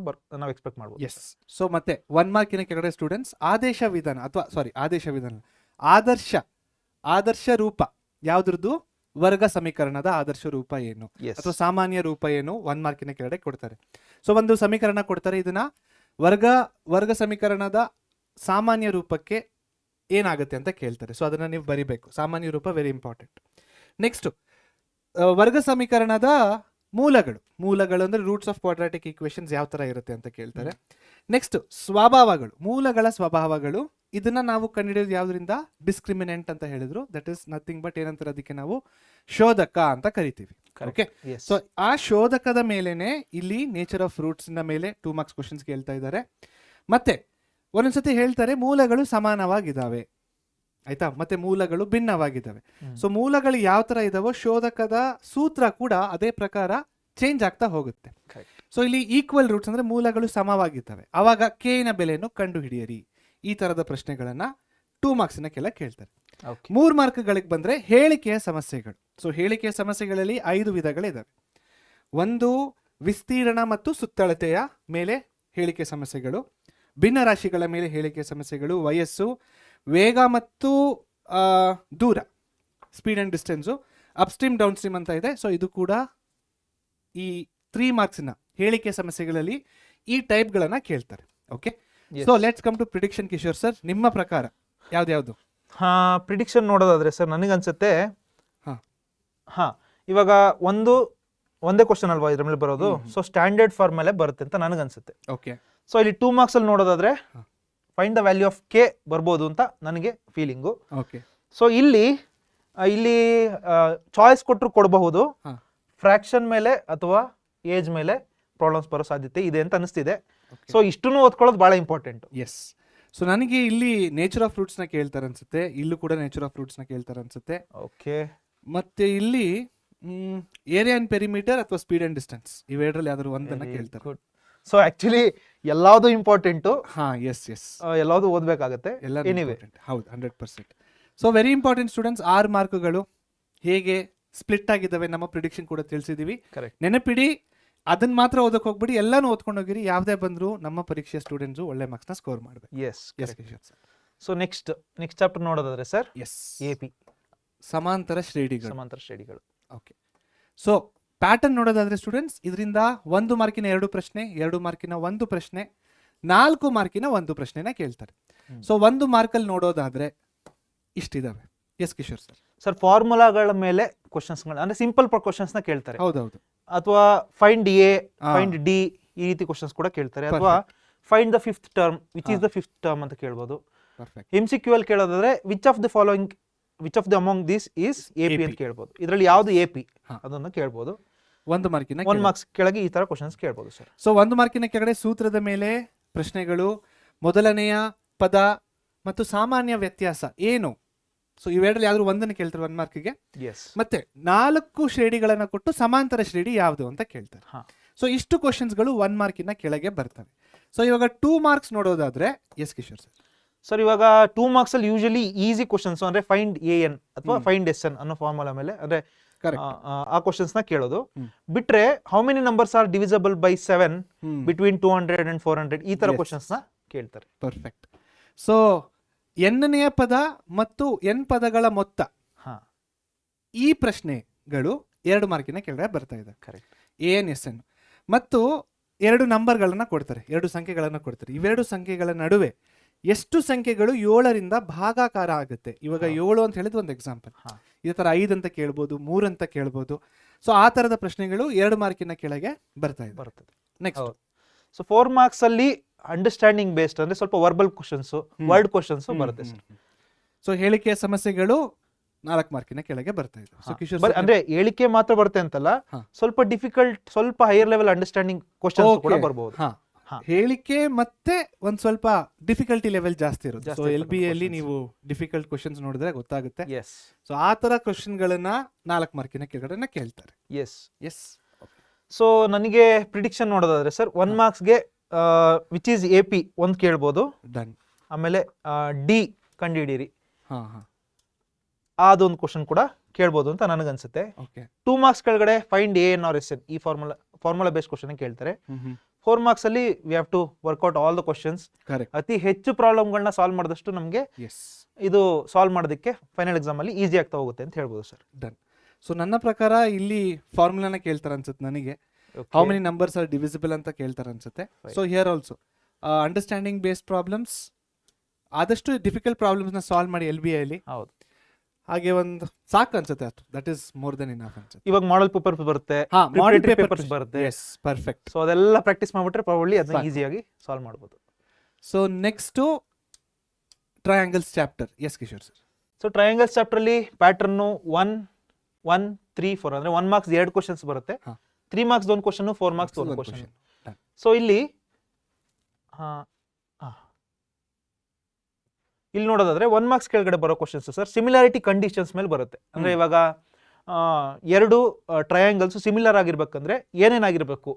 ನಾವು ಎಕ್ಸ್ಪೆಕ್ಟ್ ಮಾಡ್ಬೋದು. ಎಸ್. ಸೊ ಮತ್ತೆ 1 ಮಾರ್ಕಿನ ಕೆಳಗಡೆ ಸ್ಟೂಡೆಂಟ್ಸ್ ಆದೇಶ ವಿಧಾನ, ಅಥವಾ ಆದರ್ಶ ರೂಪ ಯಾವ್ದ್ರದ್ದು, ವರ್ಗ ಸಮೀಕರಣದ ಆದರ್ಶ ರೂಪ ಏನು ಅಥವಾ ಸಾಮಾನ್ಯ ರೂಪ ಏನು 1 ಮಾರ್ಕಿನ ಕೆಳಗಡೆ ಕೊಡ್ತಾರೆ. ಸೊ ಒಂದು ಸಮೀಕರಣ ಕೊಡ್ತಾರೆ, ಇದನ್ನ ವರ್ಗ ಸಮೀಕರಣದ ಸಾಮಾನ್ಯ ರೂಪಕ್ಕೆ ಏನಾಗುತ್ತೆ ಅಂತ ಕೇಳ್ತಾರೆ. ಸೊ ಅದನ್ನ ನೀವು ಬರಿಬೇಕು. ಸಾಮಾನ್ಯ ರೂಪ ವೆರಿ ಇಂಪಾರ್ಟೆಂಟ್. ನೆಕ್ಸ್ಟ್ ವರ್ಗ ಸಮೀಕರಣದ ಮೂಲಗಳು ಅಂದ್ರೆ ರೂಟ್ಸ್ ಆಫ್ ಕ್ವಾಡ್ರಾಟಿಕ್ ಈಕ್ವೇಷನ್ಸ್ ಯಾವ ತರ ಇರುತ್ತೆ ಅಂತ ಕೇಳ್ತಾರೆ. ನೆಕ್ಸ್ಟ್ ಸ್ವಭಾವಗಳು, ಮೂಲಗಳ ಸ್ವಭಾವಗಳು, ಇದನ್ನ ನಾವು ಕಂಡುಹಿಡಿಯೋದು ಯಾವ್ದ್ರಿಂದ, ಡಿಸ್ಕ್ರಿಮಿನೆಂಟ್ ಅಂತ ಹೇಳಿದ್ರು. ದಟ್ ಇಸ್ ನಥಿಂಗ್ ಬಟ್ ಏನಂತಾರೆ, ಅದಕ್ಕೆ ನಾವು ಶೋಧಕ ಅಂತ ಕರಿತೀವಿ. ಓಕೆ, ಸೊ ಆ ಶೋಧಕದ ಮೇಲೆನೆ ಇಲ್ಲಿ ನೇಚರ್ ಆಫ್ ರೂಟ್ಸ್ ನ ಮೇಲೆ 2 ಮಾರ್ಕ್ಸ್ ಕ್ವಶನ್ಸ್ ಕೇಳ್ತಾ ಇದ್ದಾರೆ. ಮತ್ತೆ ಒಂದೊಂದ್ಸತಿ ಹೇಳ್ತಾರೆ ಮೂಲಗಳು ಸಮಾನವಾಗಿದ್ದಾವೆ, ಆಯ್ತಾ, ಮತ್ತೆ ಮೂಲಗಳು ಭಿನ್ನವಾಗಿದ್ದಾವೆ. ಸೊ ಮೂಲಗಳು ಯಾವ ತರ ಇದಾವೋ ಶೋಧಕದ ಸೂತ್ರ ಕೂಡ ಅದೇ ಪ್ರಕಾರ ಚೇಂಜ್ ಆಗ್ತಾ ಹೋಗುತ್ತೆ. ಸೊ ಇಲ್ಲಿ ಈಕ್ವಲ್ ರೂಟ್ಸ್ ಅಂದ್ರೆ ಮೂಲಗಳು ಸಮವಾಗಿದ್ದಾವೆ, ಅವಾಗ K ನ ಬೆಲೆಯನ್ನು ಕಂಡು ಹಿಡಿಯಿರಿ. ಈ ತರದ ಪ್ರಶ್ನೆಗಳನ್ನ 2 ಮಾರ್ಕ್ಸ್ನ ಕೆಳಗೆ ಕೇಳ್ತಾರೆ. 3 ಮಾರ್ಕ್ಗಳಿಗೆ ಬಂದ್ರೆ ಹೇಳಿಕೆಯ ಸಮಸ್ಯೆಗಳು. ಸೊ ಹೇಳಿಕೆಯ ಸಮಸ್ಯೆಗಳಲ್ಲಿ 5 ವಿಧಗಳಿದಾವೆ. ಒಂದು ವಿಸ್ತೀರ್ಣ ಮತ್ತು ಸುತ್ತಳತೆಯ ಮೇಲೆ ಹೇಳಿಕೆ ಸಮಸ್ಯೆಗಳು, ಭಿನ್ನರಾಶಿಗಳ ಮೇಲೆ ಹೇಳಿಕೆ ಸಮಸ್ಯೆಗಳು, ವಯಸ್ಸು, ವೇಗ ಮತ್ತು ದೂರ, speed and distance, upstream down stream ಅಂತ ಇದೆ. ಸೊ ಇದು ಕೂಡ ಈ 3 ಮಾರ್ಕ್ಸಿನ ಹೇಳಿಕೆ ಸಮಸ್ಯೆಗಳಲ್ಲಿ ಈ ಟೈಪ್ಗಳನ್ನು ಕೇಳ್ತಾರೆ. Okay, so let's come to prediction. Kishore sir, ನಿಮ್ಮ ಪ್ರಕಾರ ಯಾವ್ದು? ಪ್ರಿಡಿಕ್ಷನ್ ನೋಡೋದಾದ್ರೆ ಸರ್ ನನಗನ್ಸುತ್ತೆ ಇವಾಗ ಒಂದೇ ಕ್ವಶನ್ ಅಲ್ವಾ ಇದ್ರ ಮೇಲೆ ಬರೋದು, ಸೊ ಸ್ಟ್ಯಾಂಡರ್ಡ್ ಫಾರ್ಮ್ ಮೇಲೆ ಬರುತ್ತೆ ಅಂತ ನನಗನ್ಸುತ್ತೆ. ಓಕೆ, ಸೊ ಇಲ್ಲಿ 2 ಮಾರ್ಕ್ಸ್ ಅಲ್ಲಿ ನೋಡೋದಾದ್ರೆ find the value of K ಬರ್ಬೋದು ಅಂತ ನನಗೆ ಫೀಲಿಂಗು. ಓಕೆ, ಸೊ ಇಲ್ಲಿ ಚಾಯ್ಸ್ ಕೊಟ್ಟರು ಕೊಡಬಹುದು, ಫ್ರಾಕ್ಷನ್ ಮೇಲೆ ಅಥವಾ ಏಜ್ ಮೇಲೆ ಪ್ರಾಬ್ಲಮ್ಸ್ ಬರೋ ಸಾಧ್ಯತೆ ಇದೆ ಅಂತ ಅನಿಸ್ತಿದೆ. ಸೊ ಇಷ್ಟನ್ನು ಓದ್ಕೊಳ್ಳೋದು ಬಹಳ ಇಂಪಾರ್ಟೆಂಟ್. ಎಸ್, ಸೊ ನನಗೆ ಇಲ್ಲಿ ನೇಚರ್ ಆಫ್ ಫ್ರೂಟ್ಸ್ನ ಕೇಳ್ತಾರೆ ಅನ್ಸುತ್ತೆ, ಇಲ್ಲೂ ಕೂಡ ನೇಚರ್ ಆಫ್ ಫ್ರೂಟ್ಸ್ನ ಕೇಳ್ತಾರೆ ಅನ್ಸುತ್ತೆ. ಓಕೆ, ಮತ್ತೆ ಇಲ್ಲಿ ಏರಿಯಾ ಅಂಡ್ ಪೆರಿಮೀಟರ್ ಅಥವಾ ಸ್ಪೀಡ್ ಅಂಡ್ ಡಿಸ್ಟೆನ್ಸ್ ಇವೆರಡರಲ್ಲಿ ಯಾವ್ದಾದ್ರು ಒಂದನ್ನ ಕೇಳ್ತಾರೆ. ಸೊ ಆಕ್ಚುಲಿ ಎಲ್ಲಾವುದು ಇಂಪಾರ್ಟೆಂಟು. ಎಸ್, ಎಲ್ಲಾವುದು ಓದ್ಬೇಕಾಗತ್ತೆ. ಎನಿವೆ ಹೌದು, 100%. So very important students. 6 ಮಾರ್ಕ್ಗಳು ಹೇಗೆ ಸ್ಪ್ಲಿಟ್ ಆಗಿದ್ದಾವೆ ನಮ್ಮ ಪ್ರಿಡಿಕ್ಷನ್ ಕೂಡ ತಿಳಿಸಿದೀವಿ. ನೆನಪಿಡಿ, ಅದನ್ನ ಮಾತ್ರ ಓದಕ್ಕೆ ಹೋಗ್ಬಿಡಿ, ಎಲ್ಲಾನು ಓದ್ಕೊಂಡು ಹೋಗಿರಿ. ಯಾವ್ದೇ ಬಂದ್ರು ನಮ್ಮ ಪರೀಕ್ಷೆಯ ಸ್ಟೂಡೆಂಟ್ಸ್ ಒಳ್ಳೆ ಮಾರ್ಕ್ಸ್ ನ ಸ್ಕೋರ್ ಮಾಡಬೇಕು. ಎಸ್, ಸೊ ನೆಕ್ಸ್ಟ್ ಚಾಪ್ಟರ್ ನೋಡೋದಾದ್ರೆ ಸರ್, ಎಸ್, AP ಸಮಾಂತರ ಶ್ರೇಣಿಗಳು. ಓಕೆ, ಸೊ ಪ್ಯಾಟರ್ನ್ ನೋಡೋದಾದ್ರೆ ಸ್ಟೂಡೆಂಟ್ಸ್, ಇದರಿಂದ 1 ಮಾರ್ಕಿನ 2 ಪ್ರಶ್ನೆ, 2 ಮಾರ್ಕಿನ 1 ಪ್ರಶ್ನೆ, 4 ಮಾರ್ಕಿನ 1 ಪ್ರಶ್ನೆನ ಕೇಳ್ತಾರೆ. ಸೊ 1 ಮಾರ್ಕಲ್ಲಿ ನೋಡೋದಾದ್ರೆ ಇಷ್ಟಿದಾವೆ. Yes Kishore sir. ಸರ್ ಫಾರ್ಮುಲಾಗಳ ಮೇಲೆ ಕ್ವಶನ್ಸ್ ಅಂದ್ರೆ ಸಿಂಪಲ್ ಕ್ವಶನ್ಸ್ ನ ಕೇಳ್ತಾರೆ. ಹೌದೌದು. ಅಥವಾ ಫೈಂಡ್ ಎ, ಫೈಂಡ್ ಡಿ ಈ ರೀತಿ ಕ್ವಶನ್ಸ್ ಕೂಡ ಕೇಳ್ತಾರೆ. ಅಥವಾ find the 5th term, which is the 5th term ಅಂತ ಕೇಳ್ಬೋದು. MCQ ಅಲ್ಲಿ ಕೇಳೋದಾದ್ರೆ which of the among this is AP ಅಂತ ಕೇಳ್ಬೋದು. ಇದರಲ್ಲಿ ಯಾವ್ದು AP ಅದನ್ನ ಕೇಳ್ಬೋದು. 1 ಮಾರ್ಕಿನ 1 ಮಾರ್ಕ್ಸ್ ಕೆಳಗೆ ಈ ತರ ಕ್ವಶನ್ಸ್ ಕೇಳ್ಬೋದು ಸರ್. ಸೊ 1 ಮಾರ್ಕಿನ ಕೆಳಗಡೆ ಸೂತ್ರದ ಮೇಲೆ ಪ್ರಶ್ನೆಗಳು, ಮೊದಲನೆಯ ಪದ ಮತ್ತು ಸಾಮಾನ್ಯ ವ್ಯತ್ಯಾಸ ಏನು. ಸೊ ಇವೆರಡರಲ್ಲಿ ಯಾವ್ದು ಒಂದನ್ನು ಕೇಳ್ತಾರೆ 1 ಮಾರ್ಕಿಗೆ. ಮತ್ತೆ 4 ಶ್ರೇಣಿಗಳನ್ನ ಕೊಟ್ಟು ಸಮಾಂತರ ಶ್ರೇಣಿ ಯಾವುದು ಅಂತ ಕೇಳ್ತಾರೆ. ಸೊ ಇಷ್ಟು ಕ್ವಶನ್ಸ್ಗಳು 1 ಮಾರ್ಕಿನ ಕೆಳಗೆ ಬರ್ತವೆ. ಸೊ ಇವಾಗ 2 ಮಾರ್ಕ್ಸ್ ನೋಡೋದಾದ್ರೆ, ಎಸ್ ಕಿಶೋರ್ ಸರ್. ಸರ್ ಇವಾಗ 2 ಮಾರ್ಕ್ಸ್ ಅಲ್ಲಿ ಯೂಶಲಿ ಈಸಿ ಕ್ವಶನ್ಸ್ ಅಂದ್ರೆ ಫೈಂಡ್ AN ಅಥವಾ ಫೈಂಡ್ SN ಅನ್ನೋ ಫಾರ್ಮುಲಾ ಮೇಲೆ ಅಂದ್ರೆ ಆ ಕ್ವಶನ್ಸ್ ನ ಕೇಳೋದು ಬಿಟ್ರೆ, how many numbers R divisible by 7 between 200 and 400 ಈ ತರ ಕ್ವಶನ್ಸ್ ನ ಕೇಳ್ತಾರೆ. ಪರ್ಫೆಕ್ಟ್. ಸೊ ಎನ್ನನೆಯ ಪದ ಮತ್ತು ಎನ್ ಪದಗಳ ಮೊತ್ತ, ಈ ಪ್ರಶ್ನೆಗಳು 2 ಮಾರ್ಕಿನ ಕೆಳಗಡೆ ಬರ್ತಾ ಇದೆ. AN SN ಮತ್ತು 2 ನಂಬರ್ಗಳನ್ನ ಕೊಡ್ತಾರೆ, 2 ಸಂಖ್ಯೆಗಳನ್ನ ಕೊಡ್ತಾರೆ. ಇವೆರಡು ಸಂಖ್ಯೆಗಳ ನಡುವೆ ಎಷ್ಟು ಸಂಖ್ಯೆಗಳು 7ರಿಂದ ಭಾಗಾಕಾರ ಆಗುತ್ತೆ. ಇವಾಗ 7 ಅಂತ ಹೇಳಿದ್ರೆ ಒಂದು ಎಕ್ಸಾಂಪಲ್, ಇದೇ ತರ 5 ಅಂತ ಕೇಳ್ಬೋದು, 3 ಅಂತ ಕೇಳ್ಬೋದು. ಸೊ ಆ ತರದ ಪ್ರಶ್ನೆಗಳು 2 ಮಾರ್ಕಿನ ಕೆಳಗೆ ಬರ್ತದೆ. ನೆಕ್ಸ್ಟ್, ಸೊ 4 ಮಾರ್ಕ್ಸ್ ಅಲ್ಲಿ ಅಂಡರ್ಸ್ಟ್ಯಾಂಡಿಂಗ್ ಬೇಸ್ಡ್ ಅಂದ್ರೆ ಸ್ವಲ್ಪ ವರ್ಬಲ್ ಕ್ವಶನ್ಸ್, ವರ್ಡ್ ಕ್ವಶನ್ಸ್ ಬರುತ್ತೆ ಸರ್. ಸೊ ಹೇಳಿಕೆಯ ಸಮಸ್ಯೆಗಳು 4 ಮಾರ್ಕಿನ ಕೆಳಗೆ ಬರ್ತಾ ಇದೆ. ಸೊ ಕಿಶೋರ್ ಅಂದ್ರೆ ಹೇಳಿಕೆ ಮಾತ್ರ ಬರುತ್ತೆ ಅಂತಲ್ಲ, ಸ್ವಲ್ಪ ಡಿಫಿಕಲ್ಟ್, ಸ್ವಲ್ಪ ಹೈಯರ್ ಲೆವೆಲ್ ಅಂಡರ್ಸ್ಟ್ಯಾಂಡಿಂಗ್ ಕ್ವಶನ್ಸ್ ಕೂಡ ಬರಬಹುದು. ಹೇಳಿಕೆ ಮತ್ತೆ ಒಂದ್ ಸ್ವಲ್ಪ ಡಿಫಿಕಲ್ಟಿ ಲೆವೆಲ್ ಜಾಸ್ತಿ ಇರುತ್ತೆ. ಸೊ LB ಅಲ್ಲಿ ನೀವು ಡಿಫಿಕಲ್ಟ್ ಕ್ವಶನ್ಸ್ ನೋಡಿದ್ರೆ ಗೊತ್ತಾಗುತ್ತೆ. ಸೊ ಆ ತರ ಕ್ವಶನ್ ಗಳನ್ನ 4 ಮಾರ್ಕಿನ ಕೆಳಗಡೆ ಕೇಳ್ತಾರೆ. ಎಸ್. ಸೊ ನನಗೆ ಪ್ರಿಡಿಕ್ಷನ್ ನೋಡೋದಾದ್ರೆ ಸರ್, 1 ಮಾರ್ಕ್ಸ್ಗೆ ವಿಚ್ ಈಸ್ AP ಒಂದು ಕೇಳ್ಬೋದು. ಡನ್. ಆಮೇಲೆ D ಕಂಡುಹಿಡೀರಿ, ಅದೊಂದು ಕ್ವಶನ್ ಕೂಡ ಕೇಳ್ಬೋದು ಅಂತ ನನಗನ್ಸುತ್ತೆ. 2 ಮಾರ್ಕ್ಸ್ ಕೆಳಗಡೆ ಫೈಂಡ್ AN or SN ಈ ಫಾರ್ಮುಲಾ ಬೇಸ್ಡ್ ಕ್ವಶನ್ ಕೇಳ್ತಾರೆ. 4 ಮಾರ್ಕ್ಸ್ ಅಲ್ಲಿ we have to work out all the questions. ಅತಿ ಹೆಚ್ಚು ಪ್ರಾಬ್ಲಮ್ಗಳನ್ನ ಸಾಲ್ವ್ ಮಾಡಿದಷ್ಟು ನಮಗೆ ಇದು ಸಾಲ್ವ್ ಮಾಡೋದಕ್ಕೆ ಫೈನಲ್ ಎಕ್ಸಾಮ್ ಅಲ್ಲಿ ಈಸಿ ಆಗ್ತಾ ಹೋಗುತ್ತೆ ಅಂತ ಹೇಳ್ಬೋದು ಸರ್. ಡನ್. ಸೊ ನನ್ನ ಪ್ರಕಾರ ಇಲ್ಲಿ ಫಾರ್ಮುಲಾನ ಕೇಳ್ತಾರೆ ಅನ್ಸುತ್ತೆ ನನಗೆ. How many numbers are divisible ಅಂತ ಕೇಳ್ತಾರೆ ಅನ್ಸುತ್ತೆ. So here also understanding based problems, ಆದಷ್ಟು ಡಿಫಿಕಲ್ಟ್ ಪ್ರಾಬ್ಲಮ್ಸ್ ನ ಸಾಲ್ವ್ ಮಾಡಿ LBI ಅಲ್ಲಿ. ಹೌದು, ಹಾಗೆ ಒಂದು ಸಾಕು ಅನ್ಸುತ್ತೆ. ಅಷ್ಟು that is more than enough ಅನ್ಸುತ್ತೆ. ಇವಾಗ ಮಾಡೆಲ್ ಪೇಪರ್ ಬರುತ್ತೆ, ಮಾಡೆಲ್ ಪೇಪರ್ಸ್ ಬರುತ್ತೆ. Yes, perfect. ಸೊ ಅದೆಲ್ಲ ಪ್ರಾಕ್ಟೀಸ್ ಮಾಡ್ಬಿಟ್ರೆ ಪ್ರಾಬಬ್ಲಿ ಅದನ್ನ ಈಸಿಯಾಗಿ ಸಾಲ್ವ್ ಮಾಡಬಹುದು. So next triangles chapter. Yes Kishore sir. So triangles chapter ಅಲ್ಲಿ ಪ್ಯಾಟರ್ನ್ 1, 1, 3, 4 ಅಂದ್ರೆ 1 ಮಾರ್ಕ್ಸ್ 2 ಕ್ವಶನ್ಸ್ ಬರುತ್ತೆ. 3 marks 1 question, 4 marks 1 question. So ಇಲ್ಲಿ ನೋಡೋದಾದ್ರೆ 1 ಮಾರ್ಕ್ಸ್ ಕೆಳಗಡೆ ಬರೋ ಕ್ವಶನ್ಸ್ ಸರ್ ಸಿಮಿಲಾರಿಟಿ ಕಂಡೀಷನ್ಸ್ ಮೇಲೆ ಬರುತ್ತೆ. ಅಂದ್ರೆ ಇವಾಗ 2 ಟ್ರಯಾಂಗಲ್ಸ್ ಸಿಮಿಲರ್ ಆಗಿರ್ಬೇಕಂದ್ರೆ ಏನೇನಾಗಿರ್ಬೇಕು,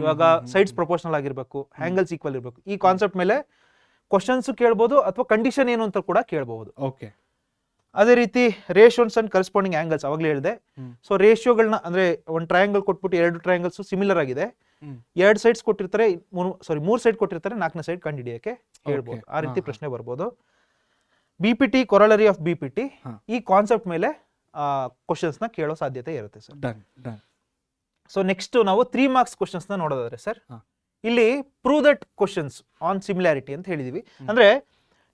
ಇವಾಗ ಸೈಡ್ಸ್ ಪ್ರಪೋರ್ಷನಲ್ ಆಗಿರ್ಬೇಕು, ಆಂಗಲ್ಸ್ ಈಕ್ವಲ್ ಇರಬೇಕು, ಈ ಕಾನ್ಸೆಪ್ಟ್ ಮೇಲೆ ಕ್ವಶನ್ಸ್ ಕೇಳ್ಬೋದು ಅಥವಾ ಕಂಡೀಷನ್ ಏನು ಅಂತ ಕೂಡ ಕೇಳಬಹುದು. ಓಕೆ. ಅದೇ ರೀತಿ ರೇಷಿಯೋಸ್ ಅಂಡ್ ಕರೆಸ್ಪಾಂಡಿಂಗ್ ಆಂಗಲ್ಸ್ ಅವಾಗಲೇ ಹೇಳಿದೆ. ಸೊ ರೇಷಿಯೋಗಳನ್ನ ಅಂದ್ರೆ ಒಂದು ಟ್ರಯಾಂಗಲ್ ಕೊಟ್ಬಿಟ್ಟು 2 ಟ್ರಯಾಂಗಲ್ಸ್ ಸಿಮಿಲರ್ ಆಗಿದೆ, 2 ಸೈಡ್ಸ್ ಕೊಟ್ಟಿರ್ತಾರೆ, 3 ಸೈಡ್ ಕೊಟ್ಟಿರ್ತಾರೆ, 4ನೇ ಸೈಡ್ ಕಂಡುಹಿಡಿಯಕ್ಕೆ ಹೇಳ್ಬೋದು. ಆ ರೀತಿ ಪ್ರಶ್ನೆ ಬರ್ಬೋದು. BPT ಕೊರಲರಿ ಆಫ್ BPT ಹಾ. ಈ ಕಾನ್ಸೆಪ್ಟ್ ಮೇಲೆ ಕ್ವಶನ್ಸ್ ನ ಕೇಳೋ ಸಾಧ್ಯತೆ ಇರುತ್ತೆ sir. Done done. So next ನಾವು 3 ಮಾರ್ಕ್ಸ್ ಕ್ವಶನ್ಸ್ ನ ನೋಡೋದಾದ್ರೆ ಸರ್, ಹಾ. ಇಲ್ಲಿ prove that questions on similarity ಅಂತ ಹೇಳಿದೀವಿ. ಅಂದ್ರೆ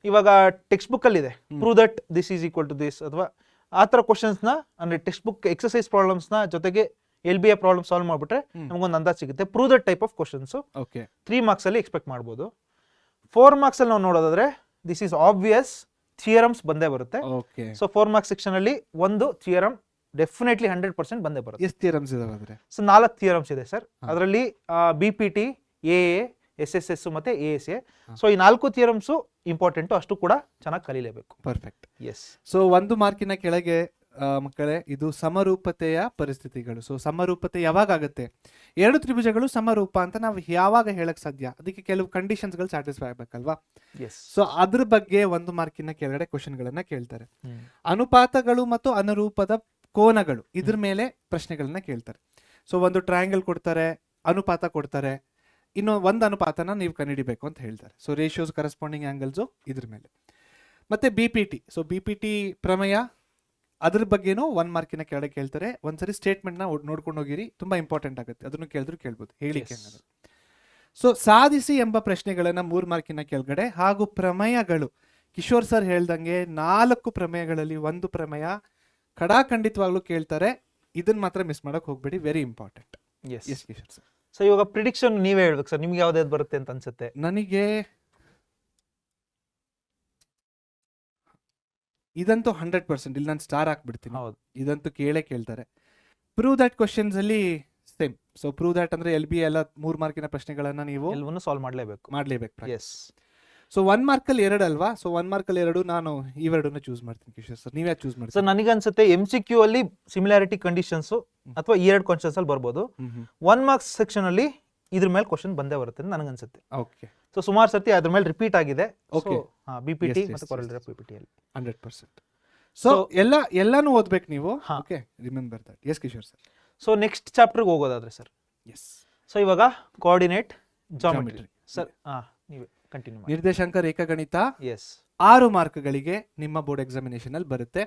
ಇವಾಗ ಟೆಕ್ಸ್ಟ್ ಬುಕ್ ಅಲ್ಲಿ ಇದೆ prove that this is equal to this, ಅಥವಾ ಆ ತರ ಕ್ವಶನ್ಸ್ ನ ಅಂದ್ರೆ ಟೆಕ್ಸ್ಟ್ ಬುಕ್ ಎಕ್ಸರ್ಸೈಸ್ ಪ್ರಾಬ್ಲಮ್ಸ್ ನ ಜೊತೆಗೆ LBA ಪ್ರಾಬ್ಲಮ್ ಸಾಲ್ವ್ ಮಾಡ್ಬಿಟ್ರೆ ನಮಗೊಂದು ಅಂದಾಜ್ ಸಿಗುತ್ತೆ. Prove that type of questions okay 3 marks ಅಲ್ಲಿ ಎಕ್ಸ್ಪೆಕ್ಟ್ ಮಾಡ್ಬೋದು. 4 ಮಾರ್ಕ್ಸ್ ಅಲ್ಲಿ ನಾವು ನೋಡೋದಾದ್ರೆ ದಿಸ್ ಈಸ್ ಆಬ್ವಿಯಸ್ ಥಿಯರಮ್ಸ್ ಬಂದೇ ಬರುತ್ತೆ. ಓಕೆ. ಸೊ 4 ಮಾರ್ಕ್ಸ್ ಸೆಕ್ಷನ್ ಅಲ್ಲಿ ಒಂದು ಥಿಯರಮ್ ಡೆಫಿನೆಟ್ಲಿ 100% ಬಂದೇ ಬರುತ್ತೆ. ಎಷ್ಟು ಥಿಯರಮ್ಸ್ ಇದಾವೆ ಅಂದ್ರೆ? ಸೊ 4 ಥಿಯರಮ್ಸ್ ಇದೆ ಸರ್. ಅದರಲ್ಲಿ BPT, AA, SSS ಮತ್ತೆ ASA. ಸೊ ಈ 4 ಥಿಯರಮ್ಸ್ ಇಂಪಾರ್ಟೆಂಟ್, ಅಷ್ಟು ಕೂಡ ಚೆನ್ನಾಗಿ ಕಲಿಲೇಬೇಕು. ಪರ್ಫೆಕ್ಟ್. ಎಸ್. ಸೊ 1 ಮಾರ್ಕಿನ ಕೆಳಗೆ ಮಕ್ಕಳೇ ಇದು ಸಮರೂಪತೆಯ ಪರಿಸ್ಥಿತಿಗಳು. ಸೊ ಸಮರೂಪತೆ ಯಾವಾಗ ಆಗುತ್ತೆ? 2 ತ್ರಿಭುಜಗಳು ಸಮರೂಪ ಅಂತ ನಾವು ಯಾವಾಗ ಹೇಳಕ್ ಸಾಧ್ಯ? ಅದಕ್ಕೆ ಕೆಲವು ಕಂಡೀಷನ್ಸ್ಗಳು ಸ್ಯಾಟಿಸ್ಫೈ ಆಗ್ಬೇಕಲ್ವಾ? ಎಸ್. ಸೊ ಅದ್ರ ಬಗ್ಗೆ 1 ಮಾರ್ಕಿನ ಕೆಳಗಡೆ ಕ್ವಶನ್ಗಳನ್ನ ಕೇಳ್ತಾರೆ. ಅನುಪಾತಗಳು ಮತ್ತು ಅನುರೂಪದ ಕೋನಗಳು ಇದ್ರ ಮೇಲೆ ಪ್ರಶ್ನೆಗಳನ್ನ ಕೇಳ್ತಾರೆ. ಸೊ ಒಂದು ಟ್ರಯಾಂಗಲ್ ಕೊಡ್ತಾರೆ, ಅನುಪಾತ ಕೊಡ್ತಾರೆ, ಇನ್ನು ಒಂದು ಅನುಪಾತನ ನೀವು ಕಂಡುಹಿಡಿಬೇಕು ಅಂತ ಹೇಳ್ತಾರೆ. ಸೊ ರೇಷಿಯೋಸ್ ಕರೆಸ್ಪಾಂಡಿಂಗ್ ಆಂಗಲ್ಸು ಇದ್ರ ಮೇಲೆ. ಮತ್ತೆ BPT. ಸೊ BPT ಪ್ರಮೇಯ ಅದ್ರ ಬಗ್ಗೆನೂ 1 ಮಾರ್ಕಿನ ಕೆಳಗಡೆ ಕೇಳ್ತಾರೆ. ಒಂದ್ಸರಿ ಸ್ಟೇಟ್ಮೆಂಟ್ನ ನೋಡ್ಕೊಂಡು ಹೋಗಿರಿ, ತುಂಬಾ ಇಂಪಾರ್ಟೆಂಟ್ ಆಗುತ್ತೆ. ಅದನ್ನು ಕೇಳಿದ್ರು ಕೇಳ್ಬೋದು ಹೇಳಿಕೆ ಅನ್ನೋದು. ಸೊ ಸಾಧಿಸಿ ಎಂಬ ಪ್ರಶ್ನೆಗಳನ್ನ 3 ಮಾರ್ಕಿನ ಕೆಳಗಡೆ, ಹಾಗೂ ಪ್ರಮೇಯಗಳು ಕಿಶೋರ್ ಸರ್ ಹೇಳ್ದಂಗೆ 4 ಪ್ರಮೇಯಗಳಲ್ಲಿ 1 ಪ್ರಮೇಯ ಖಂಡಿತವಾಗ್ಲೂ ಕೇಳ್ತಾರೆ. ಇದನ್ನ ಮಾತ್ರ ಮಿಸ್ ಮಾಡಕ್ ಹೋಗ್ಬೇಡಿ, very important. Yes Kishore sir. So ಇವಾಗ ಪ್ರಿಡಿಕ್ಷನ್ ನೀವೇ ಹೇಳ್ಬೇಕು ಸರ್, ನಿಮ್ಗೆ ಯಾವ್ದಾವ್ದು ಬರುತ್ತೆ ಅಂತ ಅನ್ಸುತ್ತೆ? ನನಗೆ ಇದಂತೂ 100%, ಇಲ್ಲಿ ನಾನು ಸ್ಟಾರ್ ಹಾಕ್ಬಿಡ್ತೀನಿ. ಹೌದು, ಇದಂತೂ ಕೇಳ್ತಾರೆ. ಪ್ರೂವ್ ದಟ್ ಕ್ವಶನ್ಸ್ ಅಲ್ಲಿ ಸೇಮ್. ಸೊ ಪ್ರೂವ್ ದಟ್ ಅಂದ್ರೆ LBA ಎಲ್ಲ 3 ಮಾರ್ಕಿನ ಪ್ರಶ್ನೆಗಳನ್ನ ನೀವು ಎಲ್ಲವನ್ನೂ ಸಾಲ್ವ್ ಮಾಡ್ಲೇಬೇಕು. ಎಸ್. ಸೊ 1 ಮಾರ್ಕಲ್ಲಿ 2 ಅಲ್ವಾ? ಸೊ 1 ಮಾರ್ಕಲ್ಲಿ 2, ನಾನು ಇವೆರಡನ್ನ ಚೂಸ್ ಮಾಡ್ತೀನಿ. ಕಿಶೋರ್ ಸರ್ ನೀವೇ ಚೂಸ್ ಮಾಡಿ. ಸರ್ ನನಗೆ ಅನ್ಸುತ್ತೆ MCQ ಅಲ್ಲಿ ಸಿಮಿಲಾರಿಟಿ ಕಂಡೀಷನ್ಸ್ ಅಥವಾ ಈ 2 ಕ್ವಶನ್ಸ್ ಅಲ್ಲಿ ಬರ್ಬೋದು. 1 ಮಾರ್ಕ್ಸ್ ಸೆಕ್ಷನ್ ಅಲ್ಲಿ ಇದ್ರ ಮೇಲೆ ಕ್ವಶನ್ ಬಂದೇ ಬರುತ್ತೆ ಅಂತ ನನಗನ್ಸುತ್ತೆ. ಓಕೆ. ಸೊ ಸುಮಾರು ಸರ್ತಿ ಅದ್ರ ಮೇಲೆ ರಿಪೀಟ್ ಆಗಿದೆ. ಓಕೆ. BPT Yes, ಮತ್ತೆ yes, ಕೊರಲರಿ ಆಫ್ BPT ಅಲ್ಲಿ 100%. ಸೊ ಎಲ್ಲಾನು ಓದ್ಬೇಕು ನೀವು. Okay, remember that. Yes Kishore sir. So next ಚಾಪ್ಟರ್ಗೆ ಹೋಗೋದಾದ್ರೆ ಸರ್, ಎಸ್. ಸೊ ಇವಾಗ ಕೋಆರ್ಡಿನೇಟ್ ಜಾಮೆಟ್ರಿ ಸರ್. ನೀವು ಕಂಟಿನ್ಯೂ ಮಾಡಿ. ನಿರ್ದೇಶಾಂಕ ರೇಖಾಗಣಿತ ಎಸ್ 6 ಮಾರ್ಕ್ಗಳಿಗೆ ನಿಮ್ಮ ಬೋರ್ಡ್ ಎಕ್ಸಾಮಿನೇಷನ್ ಅಲ್ಲಿ ಬರುತ್ತೆ.